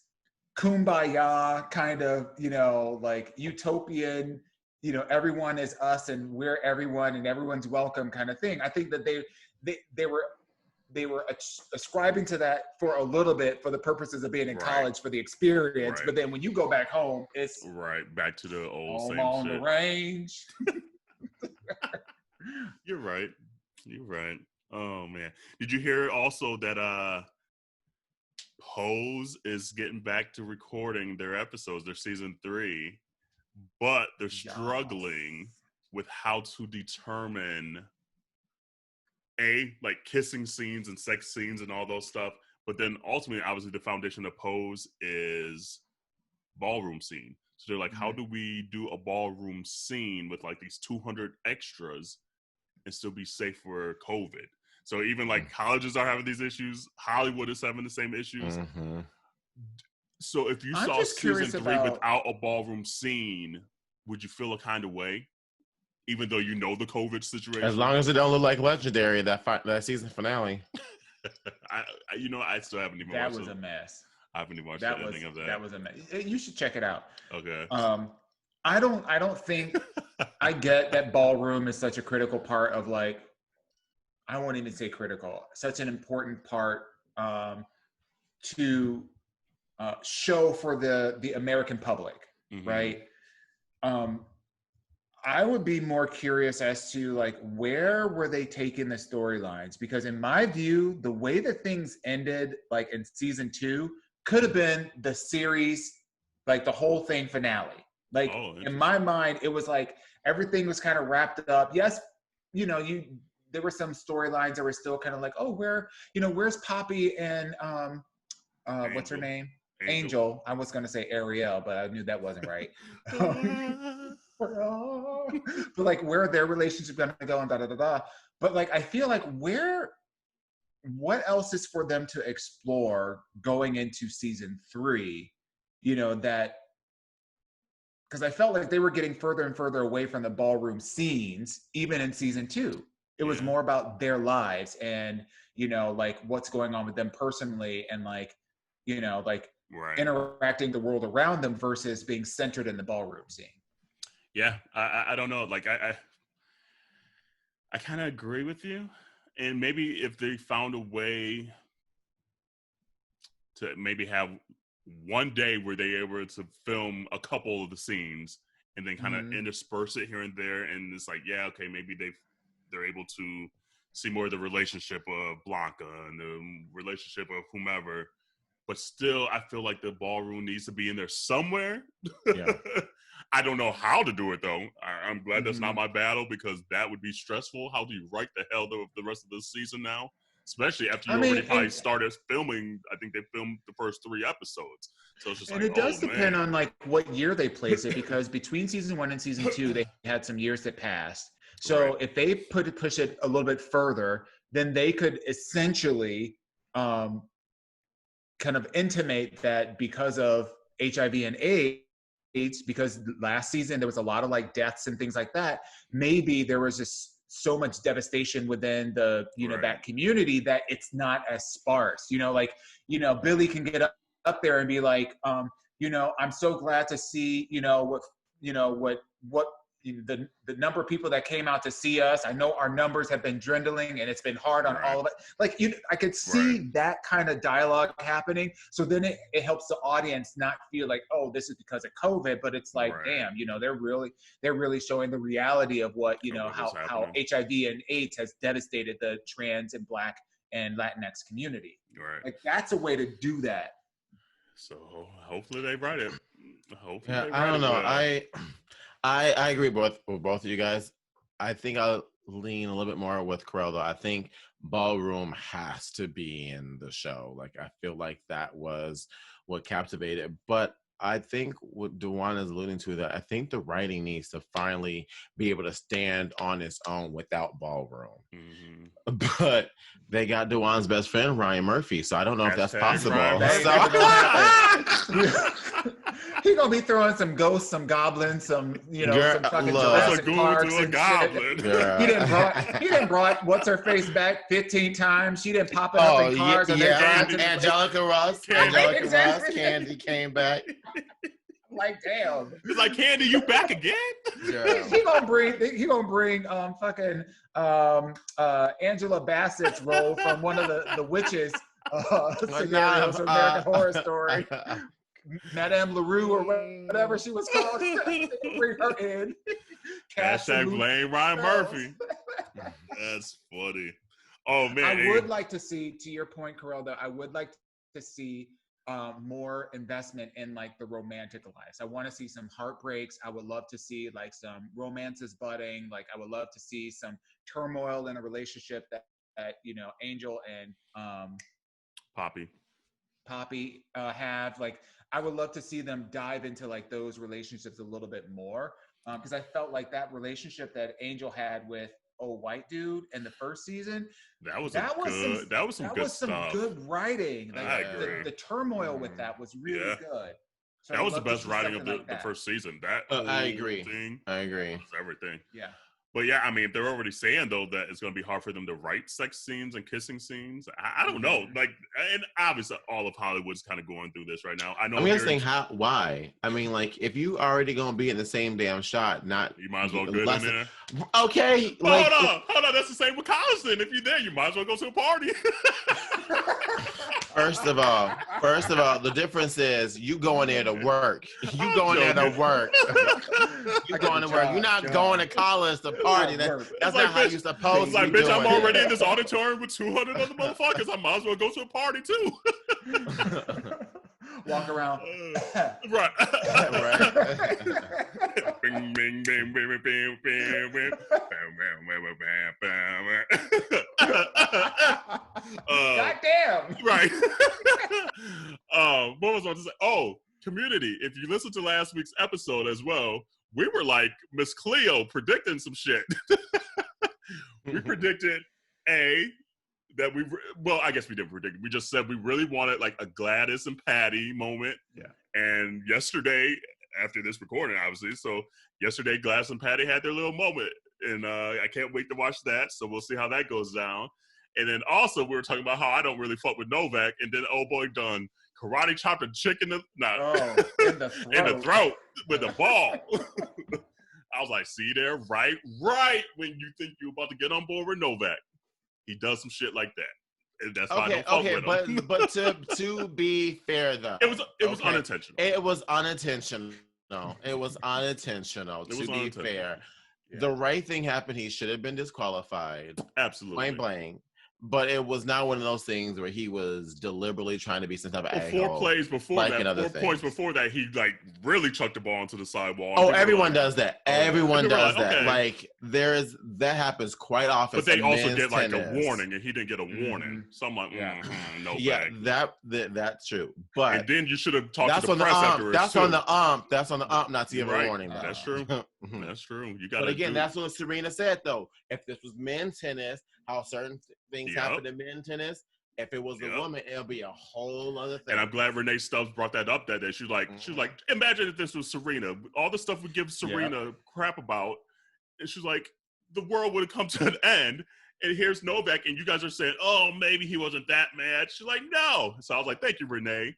kumbaya kind of, like utopian, everyone is us and we're everyone and everyone's welcome kind of thing. I think that they were ascribing to that for a little bit for the purposes of being in college for the experience. But then when you go back home, it's back to the old home same on shit. The range. You're right. Oh man. Did you hear also that Pose is getting back to recording their episodes, their season 3? But they're struggling with how to determine like kissing scenes and sex scenes and all those stuff. But then ultimately, obviously, the foundation of Pose is ballroom scene. So they're like, how do we do a ballroom scene with like these 200 extras and still be safe for COVID? So even like colleges are having these issues. Hollywood is having the same issues. Mm-hmm. So if you saw season 3 without a ballroom scene, would you feel a kind of way? Even though you know the COVID situation? As long as it don't look like Legendary, that season finale. I still haven't even watched it. That was a mess. I haven't even watched anything of that. That was a mess. You should check it out. Okay. I don't think I get that ballroom is such a critical part of like, I won't even say critical, such an important part to show for the American public, right? I would be more curious as to like, where were they taking the storylines? Because in my view, the way that things ended, like in season 2, could have been the series, like the whole thing finale. Like in my mind, it was like everything was kind of wrapped up. Yes, there were some storylines that were still kind of like, oh, where's Poppy and what's her name? Angel. I was gonna say Ariel, but I knew that wasn't right. But like, where their relationship gonna go and da da da da. But like, I feel like what else is for them to explore going into season 3? You know, that because I felt like they were getting further and further away from the ballroom scenes, even in season 2. It was more about their lives and, you know, like what's going on with them personally and like, you know, like interacting the world around them versus being centered in the ballroom scene. Yeah, I don't know. Like I kind of agree with you. And maybe if they found a way to maybe have one day where they were able to film a couple of the scenes and then kind of intersperse it here and there, and it's like, yeah, okay, maybe they're able to see more of the relationship of Blanca and the relationship of whomever, but still, I feel like the ballroom needs to be in there somewhere. Yeah. I don't know how to do it though. I'm glad that's not my battle because that would be stressful. How do you write the hell the rest of the season now? Especially after you already probably started filming. I think they filmed the first 3 episodes. So it's just and it does depend on like what year they place it because between season 1 and season 2, they had some years that passed. So if they push it a little bit further, then they could essentially kind of intimate that because of HIV and AIDS, because last season there was a lot of like deaths and things like that, maybe there was just so much devastation within the, you know, that community that it's not as sparse, you know, like, you know, Billy can get up there and be like, you know, I'm so glad to see, you know, what the number of people that came out to see us. I know our numbers have been dwindling and it's been hard on all of it. Like, I could see that kind of dialogue happening. So then it helps the audience not feel like, oh, this is because of COVID, but it's like, damn, you know, they're really showing the reality of what, you know, how HIV and AIDS has devastated the trans and Black and Latinx community. Like, that's a way to do that. So hopefully they write it. I don't know. I agree with both of you guys. I think I'll lean a little bit more with Kerel, though. I think ballroom has to be in the show. Like, I feel like that was what captivated. But I think what Dewan is alluding to, that I think the writing needs to finally be able to stand on its own without ballroom. But they got Dewan's best friend, Ryan Murphy, so I don't know if that's possible. He's gonna be throwing some ghosts, some goblins, some, you know, some fucking Jurassic Parks and shit. He didn't brought what's her face back 15 times. She didn't pop it up in cars. Angelica Ross. Candy came back. Like, damn. He's like, Candy, you back again? Yeah. He gonna bring fucking Angela Bassett's role from one of the witches scenarios from American Horror Story. Madame LaRue or whatever she was called. Bring her in. Hashtag blame Ryan Murphy. That's funny. Oh man. I would like to see, to your point, Kerel, though, I would like to see more investment in like the romantic lives. I want to see some heartbreaks. I would love to see like some romances budding. Like, I would love to see some turmoil in a relationship that you know, Angel and Poppy have. Like, I would love to see them dive into like those relationships a little bit more, because I felt like that relationship that Angel had with white dude in the first season, that was some good writing. Like, I agree. The turmoil with that was really good. So that was the best writing of the first season. I agree. I agree. Everything. Yeah. But yeah, I mean, if they're already saying though that it's going to be hard for them to write sex scenes and kissing scenes, I don't know. Like, and obviously all of Hollywood's kind of going through this right now. I know. I'm just saying, why? I mean, like, if you already going to be in the same damn shot, you might as well get in there. Okay. Hold on. That's the same with college then. If you're there, you might as well go to a party. First of all, the difference is you going there to work. You going there to work. You going to work. You're not going to college to party. That's not like, how you're supposed to be doing. I'm already in this auditorium with 200 other motherfuckers. I might as well go to a party too. Walk around. Right. Bing, bing, bing, bing, bing, bing, bing. God damn. Right. opportunity. If you listen to last week's episode as well, we were like Miss Cleo predicting some shit. We predicted that I guess we didn't predict. We just said we really wanted like a Gladys and Patti moment. Yeah. And yesterday, after this recording, obviously, so yesterday Gladys and Patti had their little moment, and I can't wait to watch that. So we'll see how that goes down. And then also we were talking about how I don't really fuck with Novak, and then old boy done karate chopped a chick in the in the throat with a ball. I was like, see there, right when you think you're about to get on board with Novak, he does some shit like that. And that's why I don't fuck with him. But to be fair though, it was unintentional. It was unintentional. It was unintentional. To be fair, the right thing happened. He should have been disqualified. Absolutely. Blank. But it was not one of those things where he was deliberately trying to be some type of asshole. 4 plays before like that, 4 points before that, he like really chucked the ball into the sidewall. Oh, everyone does that. Everyone does that. Okay. Like that happens quite often. But they also get like tennis. A warning, and he didn't get a warning. So I'm like, no. Yeah, that's true. But and then you should have talked to the press afterwards. That's on the That's on the not to give a warning. Though. That's true. That's true. You got. But again, that's what Serena said though. If this was men's tennis, how certain things happen in men's tennis. If it was a woman, it'll be a whole other thing. And I'm glad Renee Stubbs brought that up that day. She was like, imagine if this was Serena. All the stuff we give Serena crap about, and she's like, the world would have come to an end. And here's Novak, and you guys are saying, oh, maybe he wasn't that mad. She's like, no. So I was like, thank you, Renee.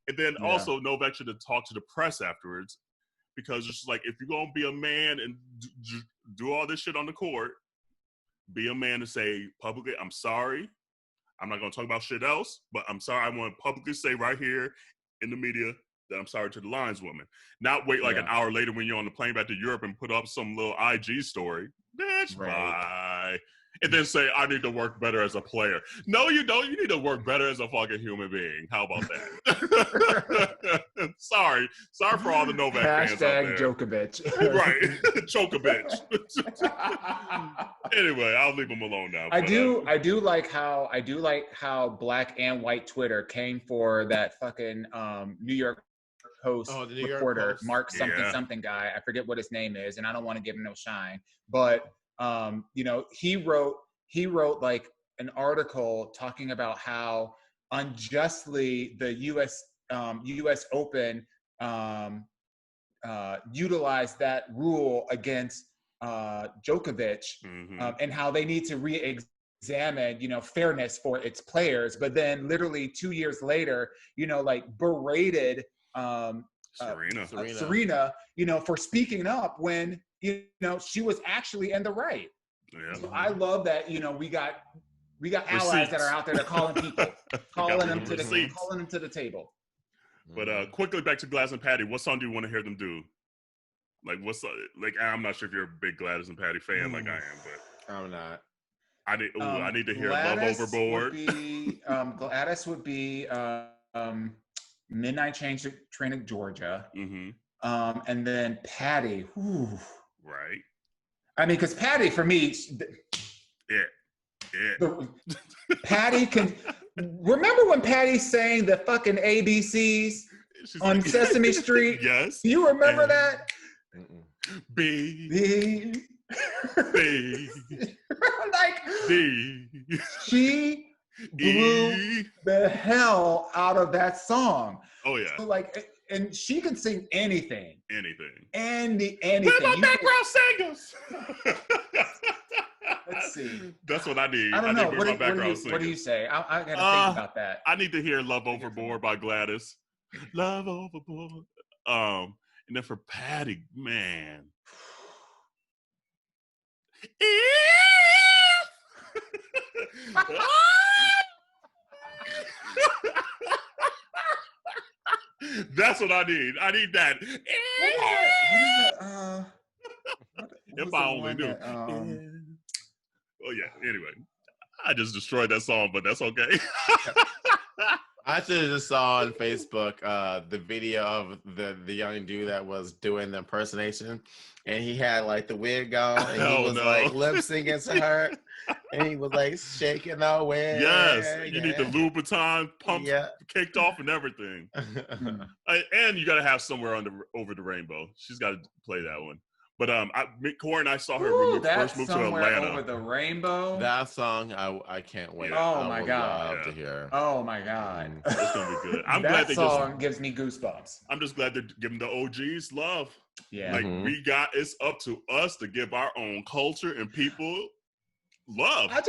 And then also Novak should have talked to the press afterwards, because it's like, if you're gonna be a man and do all this shit on the court, be a man and say publicly, I'm sorry. I'm not going to talk about shit else, but I'm sorry. I want to publicly say right here in the media that I'm sorry to the lineswoman. Not wait like an hour later when you're on the plane back to Europe and put up some little IG story. Bitch, bye. And then say, I need to work better as a player. No, you don't. You need to work better as a fucking human being. How about that? Sorry for all the Novak fans out there. Djokovic. Right. Djokovic. Anyway, I'll leave him alone now. I do like how black and white Twitter came for that fucking New York Post reporter, Mark something guy. I forget what his name is, and I don't want to give him no shine. But he wrote like an article talking about how unjustly the U.S. Open utilized that rule against Djokovic, and how they need to re-examine, fairness for its players. But then, literally 2 years later, berated Serena, for speaking up when she was actually in the right. Yeah. So I love that we got allies that are out there that calling people, calling them to the table. But quickly back to Gladys and Patti. What song do you want to hear them do? Like I'm not sure if you're a big Gladys and Patti fan like I am, but I'm not. I need to hear Love Overboard. Gladys would be Midnight Train to Georgia. And then Patti. Right. I mean, because Patti, for me, Patti can. Remember when Patti sang the fucking ABCs on Sesame Street? Yes. Do you remember that? B. She blew the hell out of that song. Oh yeah. So and she can sing anything. Anything. Where's my background singers? Let's see. That's what I need. I don't know. What do you say? I gotta think about that. I need to hear Love Overboard by Gladys. Love Overboard. And then for Patti, man. That's what I need. I need that. If I only knew. Oh yeah. Anyway, I just destroyed that song, but that's okay. I just saw on Facebook the video of the young dude that was doing the impersonation, and he had like the wig on, and he was like lip syncing to her, and he was like shaking the wig. Yes, you need the Louboutin pump kicked off and everything. And you got to have Somewhere Over the Rainbow. She's got to play that one. But Corey and I saw her when we first moved to Atlanta. Over the Rainbow. That song, I can't wait. Oh my God! Love to hear. Oh my God! It's gonna be good. I'm that glad they song gives me goosebumps. I'm just glad they're giving the OGs love. Yeah, like it's up to us to give our own culture and people love. I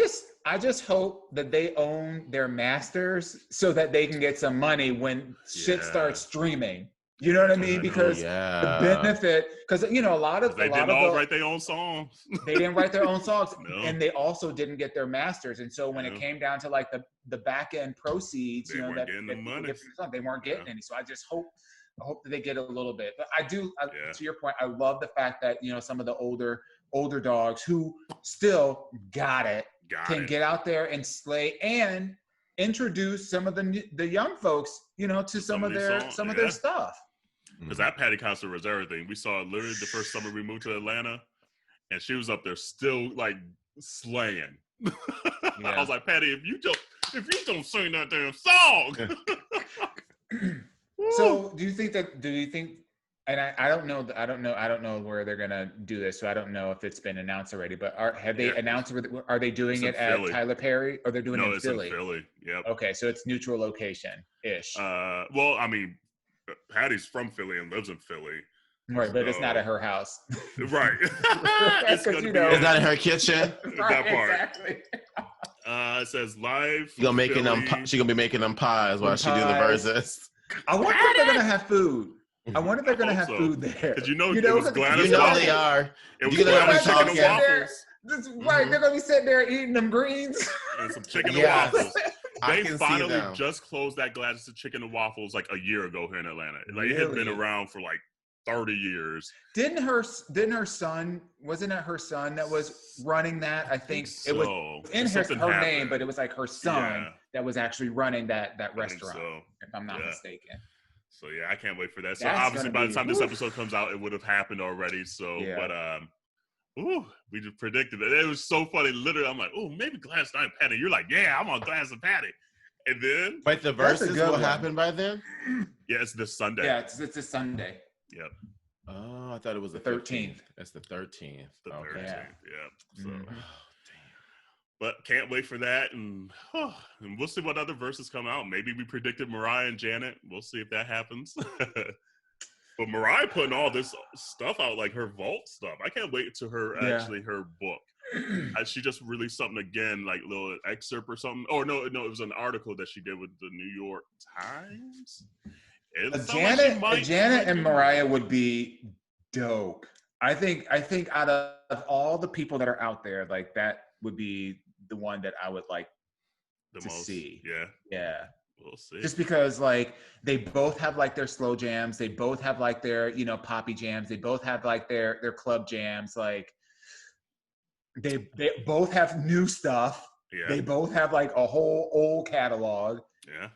just hope that they own their masters so that they can get some money when shit starts streaming. You know what I mean? Because the benefit, because a lot of they didn't all write their own songs. They didn't write their own songs, and they also didn't get their masters. And so when it came down to like the back end proceeds, they weren't getting the money. They weren't getting any. So I just hope that they get a little bit. But to your point, I love the fact that some of the older dogs who still can get out there and slay and introduce some of the young folks, to some of their stuff. Because that Patti concert was everything. We saw it literally the first summer we moved to Atlanta, and she was up there still like slaying. I was like, Patti, if you don't sing that damn song. So do you think, and I don't know where they're gonna do this, so I don't know if it's been announced already, but have they announced, are they doing it at Tyler Perry, or they're doing it in Philly? In Philly. Yep. Okay, so it's neutral location-ish. Well, I mean, Patty's from Philly and lives in Philly. Right, but it's not at her house. Right. It's not in her kitchen. That part. Exactly. It says live. She gonna be making them pies while she do the verses. I wonder if they're gonna have food. I wonder if they're gonna have food there. Because it was Gladys. They are. It was Gladys chicken and waffles. Right, they're gonna be sitting there eating them greens and some chicken and waffles. They finally just closed that Gladys Chicken and Waffles like a year ago here in Atlanta. Like it had been around for like 30 years. Wasn't it her son that was running that? I think so. It was in her name, but it was like her son that was actually running that restaurant, if I'm not mistaken. So I can't wait for that. So obviously by the time this episode comes out, it would have happened already. So we just predicted it. It was so funny. Literally, I'm like, maybe Gladys and Patti. You're like, I'm on Gladys and Patti. And then wait, the verses will happen by then? Yeah, it's this Sunday. Yeah, it's this Sunday. Yep. Oh, I thought it was the 13th. That's the 13th. The 13th. Yeah. So, damn. But can't wait for that, and we'll see what other verses come out. Maybe we predicted Mariah and Janet. We'll see if that happens. But Mariah putting all this stuff out, like her vault stuff. I can't wait to her her book. She just released something again, like a little excerpt or something. Oh no, it was an article that she did with the New York Times. Janet and Mariah would be dope. I think out of all the people that are out there, like that would be the one that I would like to see. Yeah. We'll see. Just because like they both have like their slow jams, they both have like their poppy jams, they both have like their club jams, like they both have new stuff. Yeah. They both have like a whole old catalog. Yeah.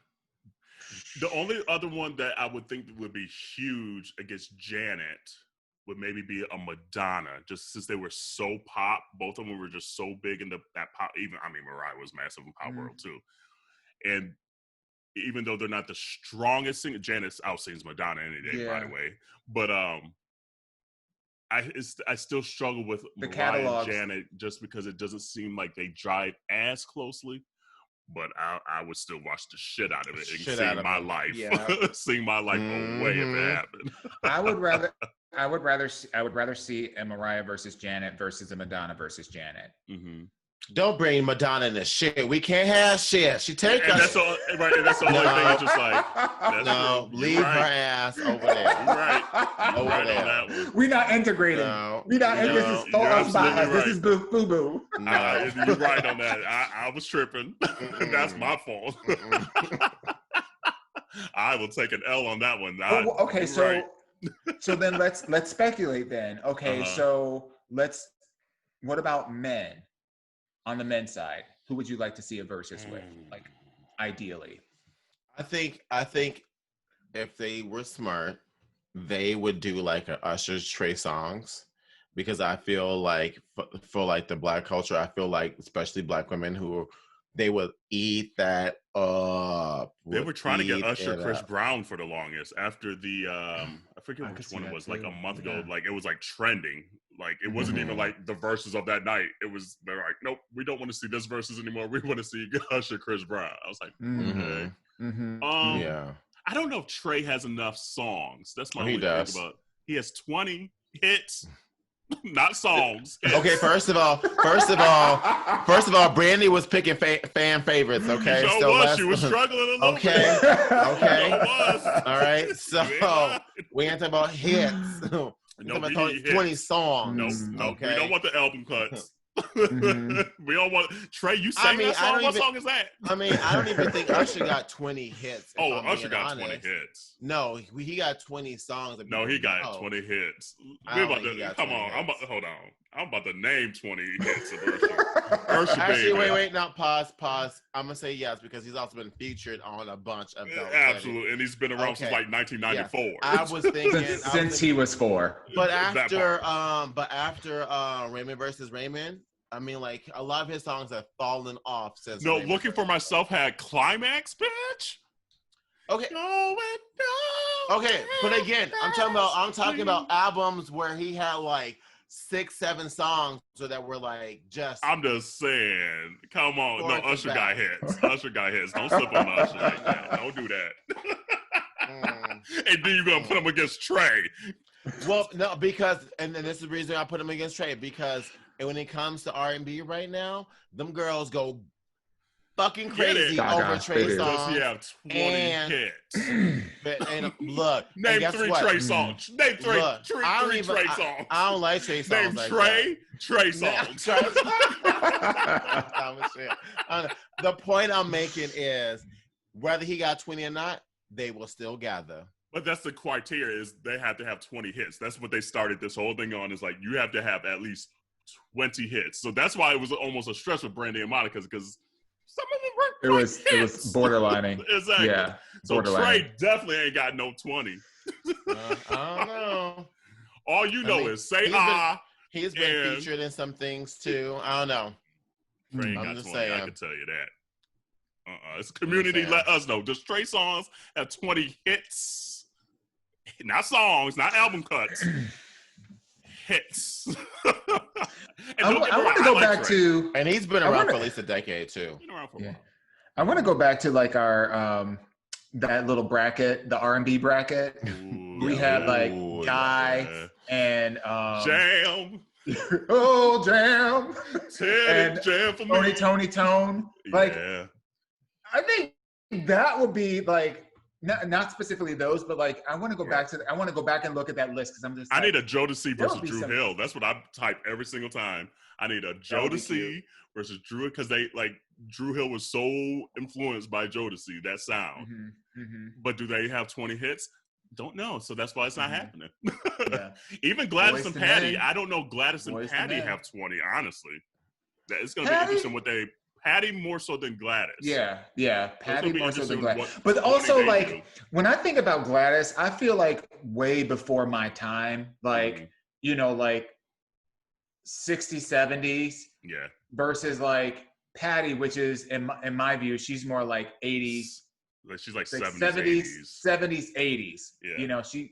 The only other one that I would think would be huge against Janet would maybe be a Madonna, just since they were so pop. Both of them were just so big in that pop. Mariah was massive in pop world too. And even though they're not the strongest singer, Janet outsings Madonna any day, by the way. But I still struggle with the Mariah catalogs. And Janet just because it doesn't seem like they drive as closely. But I would still watch the shit out of it and sing my life. Yeah. Sing my life away if it happened. I would rather see a Mariah versus Janet versus a Madonna versus Janet. Mm-hmm. Don't bring Madonna in the shit. We can't have shit. She take us. That's all, right. And that's the only thing. It's just like leave her ass over there. Right. Over right there. on that one. We're not integrating. We're not. This is us by us. This is boo boo. No. You're right on that. I was tripping. That's my fault. I will take an L on that one. Okay, so so then let's speculate then. Okay, so what about men? On the men's side, who would you like to see a versus with? Like, ideally. I think if they were smart, they would do like a Usher's Trey Songs, because I feel like for like the Black culture, I feel like especially Black women who they would eat that up. They were trying to get Usher Chris up. Brown for the longest after the I forget which one it was, like a month ago. Like it was like trending. Like it wasn't even like the verses of that night. It was, they're like, nope, we don't want to see this verses anymore. We want to see Usher Chris Brown. I was like, okay. Yeah. I don't know if Trey has enough songs. That's my only thing about. He has 20 hits. Not songs. Okay, first of all, Brandy was picking fan favorites. Okay, she was struggling a little bit. Okay. All right, so we ain't talking about hits. We're talking about 20 songs. No, okay. We don't want the album cuts. We don't want Trey. You sang that song. What song is that? I mean, I don't even think Usher got 20 hits. Usher got 20 hits. No, he got 20 songs. No, he got 20 hits. Come on. Hold on. I'm about to name 20 hits of Usher. Actually, wait. Now, pause. I'm gonna say yes because he's also been featured on a bunch of those. Absolutely, and he's been around since like 1994. Yeah. I was thinking since he was 4. But after Raymond versus Raymond, I mean, like a lot of his songs have fallen off since. No, Looking for Myself had Climax, bitch. Okay. Okay, but again, I'm talking about albums where he had like 6-7 songs so that were like just. I'm just saying, come on. No, Usher got hits. Usher got hits. Don't slip on Usher like that. Don't do that. And then you're gonna put him against Trey. Well, no, because and this is the reason I put him against Trey, because when it comes to R&B right now, them girls go fucking crazy over Trey songs. Does he have 20 hits? And look, name 3 Trey songs. Name three Trey songs. I don't like Trey songs. Name Trey songs. The point I'm making is, whether he got 20 or not, they will still gather. But that's the criteria, is they have to have 20 hits. That's what they started this whole thing on, is like you have to have at least 20 hits. So that's why it was almost a stress with Brandy and Monica, because some of them were it was borderlining. Exactly. Yeah. So Trey definitely ain't got no 20. I don't know. All you know is Say He's been featured in some things too. I don't know. Trey ain't got 20. I can tell you that. It's community. Let us know. Does Trey songs have 20 hits? Not songs, not album cuts. Hits. I want to go back to, and he's been around for at least a decade too. I want to go back to like our that little bracket, the R&B bracket. We had like Guy and Jam. Jam. And Jam for me. Tony Tone. Like, I think that would be like, not specifically those, but like I want to go back and look at that list, because I'm just. I need a Jodeci versus Drew Hill. That's what I type every single time. I need a Jodeci versus Drew, because Drew Hill was so influenced by Jodeci, that sound. But do they have 20 hits? Don't know. So that's why it's not happening. Even Gladys and Patti. I don't know Gladys and Patti have 20. Honestly, it's going to be interesting what they. Patti more so than Gladys. Yeah. Patti more so than Gladys. But also, like, when I think about Gladys, I feel like way before my time, like, you know, like 60s, 70s. Yeah. Versus like Patti, which is, in my view, she's more like 80s. She's like 70s, 70s, 80s. Yeah. You know, she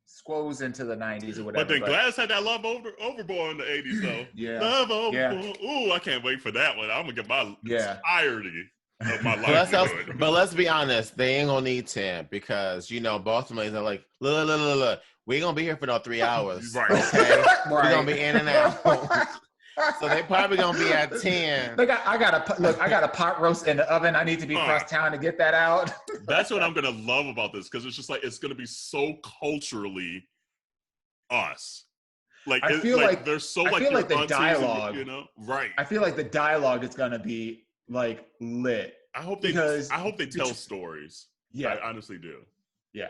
squoes into the 90s or whatever. But then Gladys had that Love Overboard in the 80s, though. Love Overboard. Ooh, I can't wait for that one. I'm going to get my entirety of my life. But let's be honest. They ain't going to need 10, because, you know, Baltimore's are like, look. We ain't going to be here for no 3 hours. Right. Okay? We're going to be in and out. So they probably gonna be at 10. Look, I got a pot roast in the oven. I need to be across town to get that out. That's what I'm gonna love about this, because it's just like it's gonna be so culturally us. Like I feel like there's so I feel like the dialogue, you know, right? I feel like the dialogue is gonna be like lit. I hope they tell stories. Yeah, I honestly do. Yeah.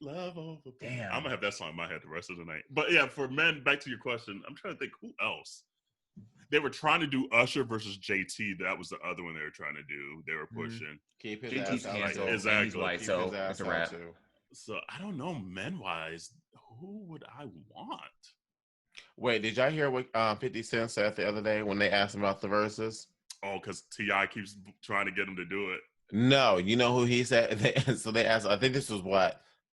Love Overboard. Damn. I'm gonna have that song in my head the rest of the night. But yeah, for men, back to your question, I'm trying to think who else. They were trying to do Usher versus JT. That was the other one they were trying to do. They were pushing. Keep his JT's ass out. canceled. Exactly. And he's white, Keep so his ass it's a out wrap. too. So I don't know, men-wise, who would I want? Wait, did y'all hear what 50 Cent said the other day when they asked him about the verses? Oh, because T.I. keeps trying to get him to do it. No, you know who he said? So they asked, I think this was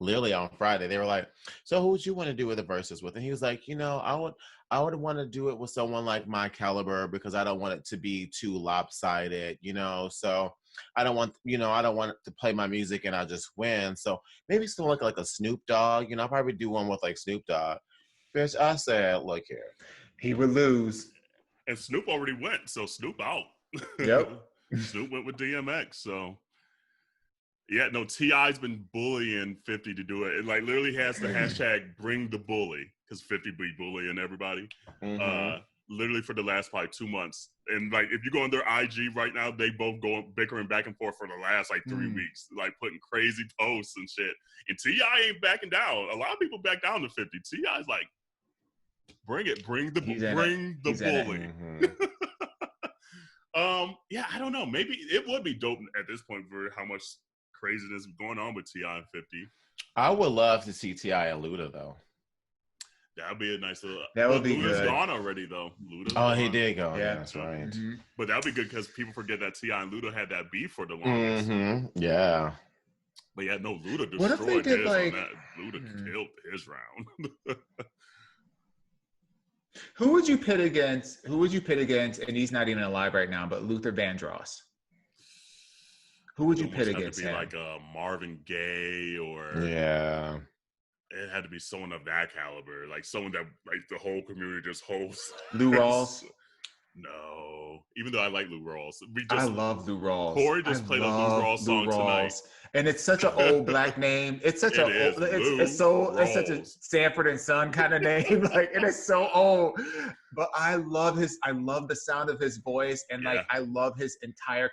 literally on Friday. They were like, so who would you want to do with the verses with? And he was like, I would want to do it with someone like my caliber because I don't want it to be too lopsided, so I don't want to play my music and I just win. So maybe someone like a Snoop Dogg, I'll probably do one with like Snoop Dogg. Bitch, I said, look here. He would lose. And Snoop already went, so Snoop out. Yep. Snoop went with DMX, so yeah, no, T.I.'s been bullying 50 to do it. It like literally has the hashtag bring the bully because 50 be bullying everybody. Literally for the last probably 2 months. And like if you go on their IG right now, they both go bickering back and forth for the last like 3 weeks, like putting crazy posts and shit. And T.I. ain't backing down. A lot of people back down to 50. T.I.'s like, bring the bully. Yeah, I don't know. Maybe it would be dope at this point for how much craziness going on with T.I. and 50. I would love to see T.I. and Luda though. That'd be a nice little. That would be Luda's good. gone already though. Luda's Oh, gone. he did go. Yeah. That's right. But that'd be good because people forget that T.I. and Luda had that beef for the longest. Yeah. But yeah, no, Luda destroyed What if they did his like on that. Luda killed his round. Who would you pit against? And he's not even alive right now, but Luther Vandross. Who would you pit against It would him? have to be like a Marvin Gaye or Yeah. it had to be someone of that caliber, like someone that like the whole community just hosts. Lou Rawls? No, even though I like Lou Rawls, I love Lou Rawls. Corey just played a Lou Rawls song tonight, and it's such an old black name. It's such it's such a Sanford and Son kind of name. Like it is so old, but I love the sound of his voice, and like I love his entire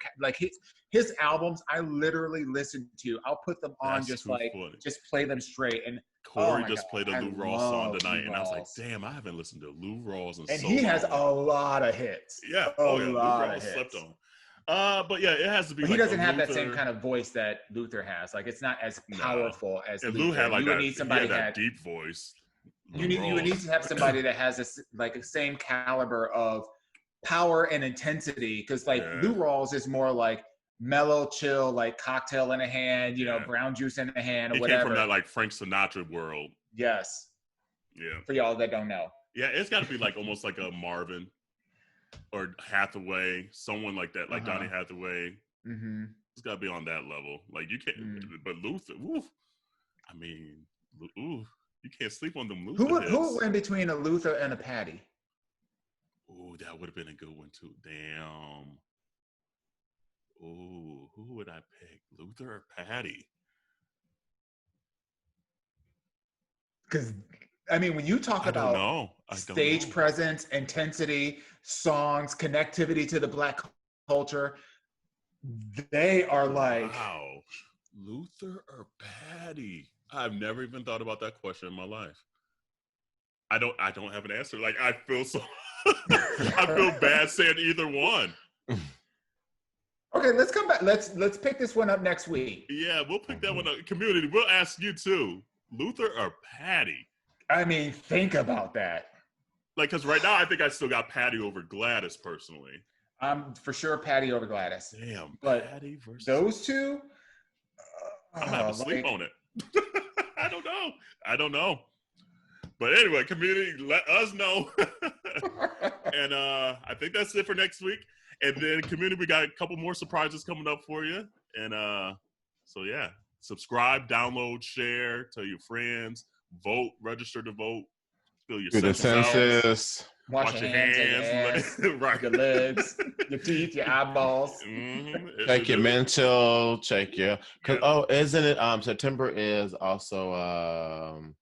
his albums. I literally listen to. I'll put them on just play them straight and. Corey just played a Lou Rawls song tonight, and I was like, "Damn, I haven't listened to Lou Rawls in so long." And he has a lot of hits. Yeah, Lou Rawls slept on. But yeah, it has to be. But he doesn't have that same kind of voice that Luther has. Like it's not as powerful as Luther. Lou had like you would need somebody that had deep voice. You would need to have somebody that has this like the same caliber of power and intensity, because like Lou Rawls is more like mellow, chill, like cocktail in a hand, brown juice in a hand, or whatever. Came from that like Frank Sinatra world. Yes. Yeah. For y'all that don't know. Yeah, it's got to be like almost like a Marvin or Hathaway, someone like that, like Donny Hathaway. It's got to be on that level. Like you can't, but Luther, I mean, you can't sleep on them Luther hits. Who went between a Luther and a Patti? Ooh, that would have been a good one too. Damn. Ooh, who would I pick? Luther or Patti? Because, I mean, when you talk about stage presence, intensity, songs, connectivity to the Black culture, they are like... Wow. Luther or Patti? I've never even thought about that question in my life. I don't have an answer. Like, I feel so... I feel bad saying either one. Okay, let's come back. Let's pick this one up next week. Yeah, we'll pick that one up. Community, we'll ask you too. Luther or Patti? I mean, think about that. Like, because right now I think I still got Patti over Gladys personally. I'm for sure Patti over Gladys. Damn, but Patti versus those two. I'm gonna have to sleep on it. I don't know. But anyway, community, let us know. And I think that's it for next week. And then community, we got a couple more surprises coming up for you. And so yeah, subscribe, download, share, tell your friends, vote, register to vote, fill your census. Wash your hands, right. Your legs, your teeth, your eyeballs. Check your mental, check your... isn't it September is also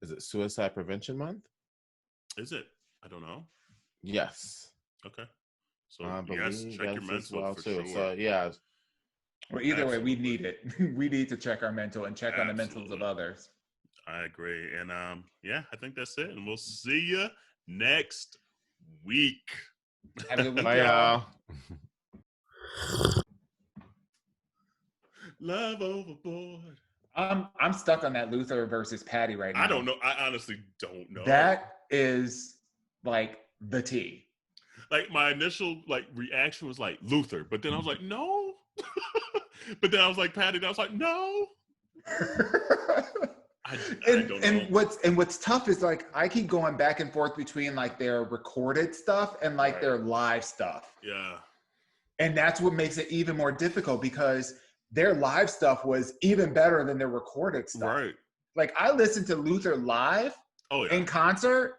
is it Suicide Prevention Month? Is it? I don't know. Yes. Okay. So yes, check your mental for too. sure. So yeah. Well, either way, we need it. We need to check our mental and check on the mentals of others. I agree. And yeah, I think that's it. And we'll see you next week. Have a good week, Bye, y'all. Love overboard. I'm stuck on that Luther versus Patti right now. I don't know. I honestly don't know. That is like the tea. Like my initial like reaction was like Luther, but then I was like, no. But then I was like Patti, and I was like, no. I don't know. And what's tough is like I keep going back and forth between like their recorded stuff and like their live stuff. Yeah. And that's what makes it even more difficult because their live stuff was even better than their recorded stuff. Right. Like I listened to Luther live in concert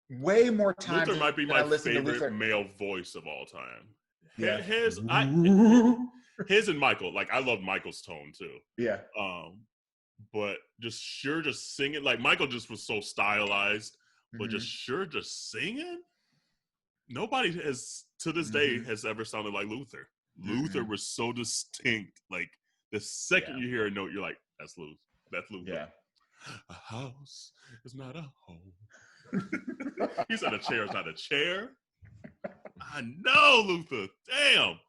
way more times. Luther might be my favorite male voice of all time. Yeah. His and Michael. Like I love Michael's tone too. Yeah. But just singing. Like Michael just was so stylized, but just singing. Nobody has to this day has ever sounded like Luther. Luther was so distinct. Like the second you hear a note, you're like, that's Luther. That's Luther. Yeah. A house is not a home. He said a chair is not a chair. I know, Luther. Damn.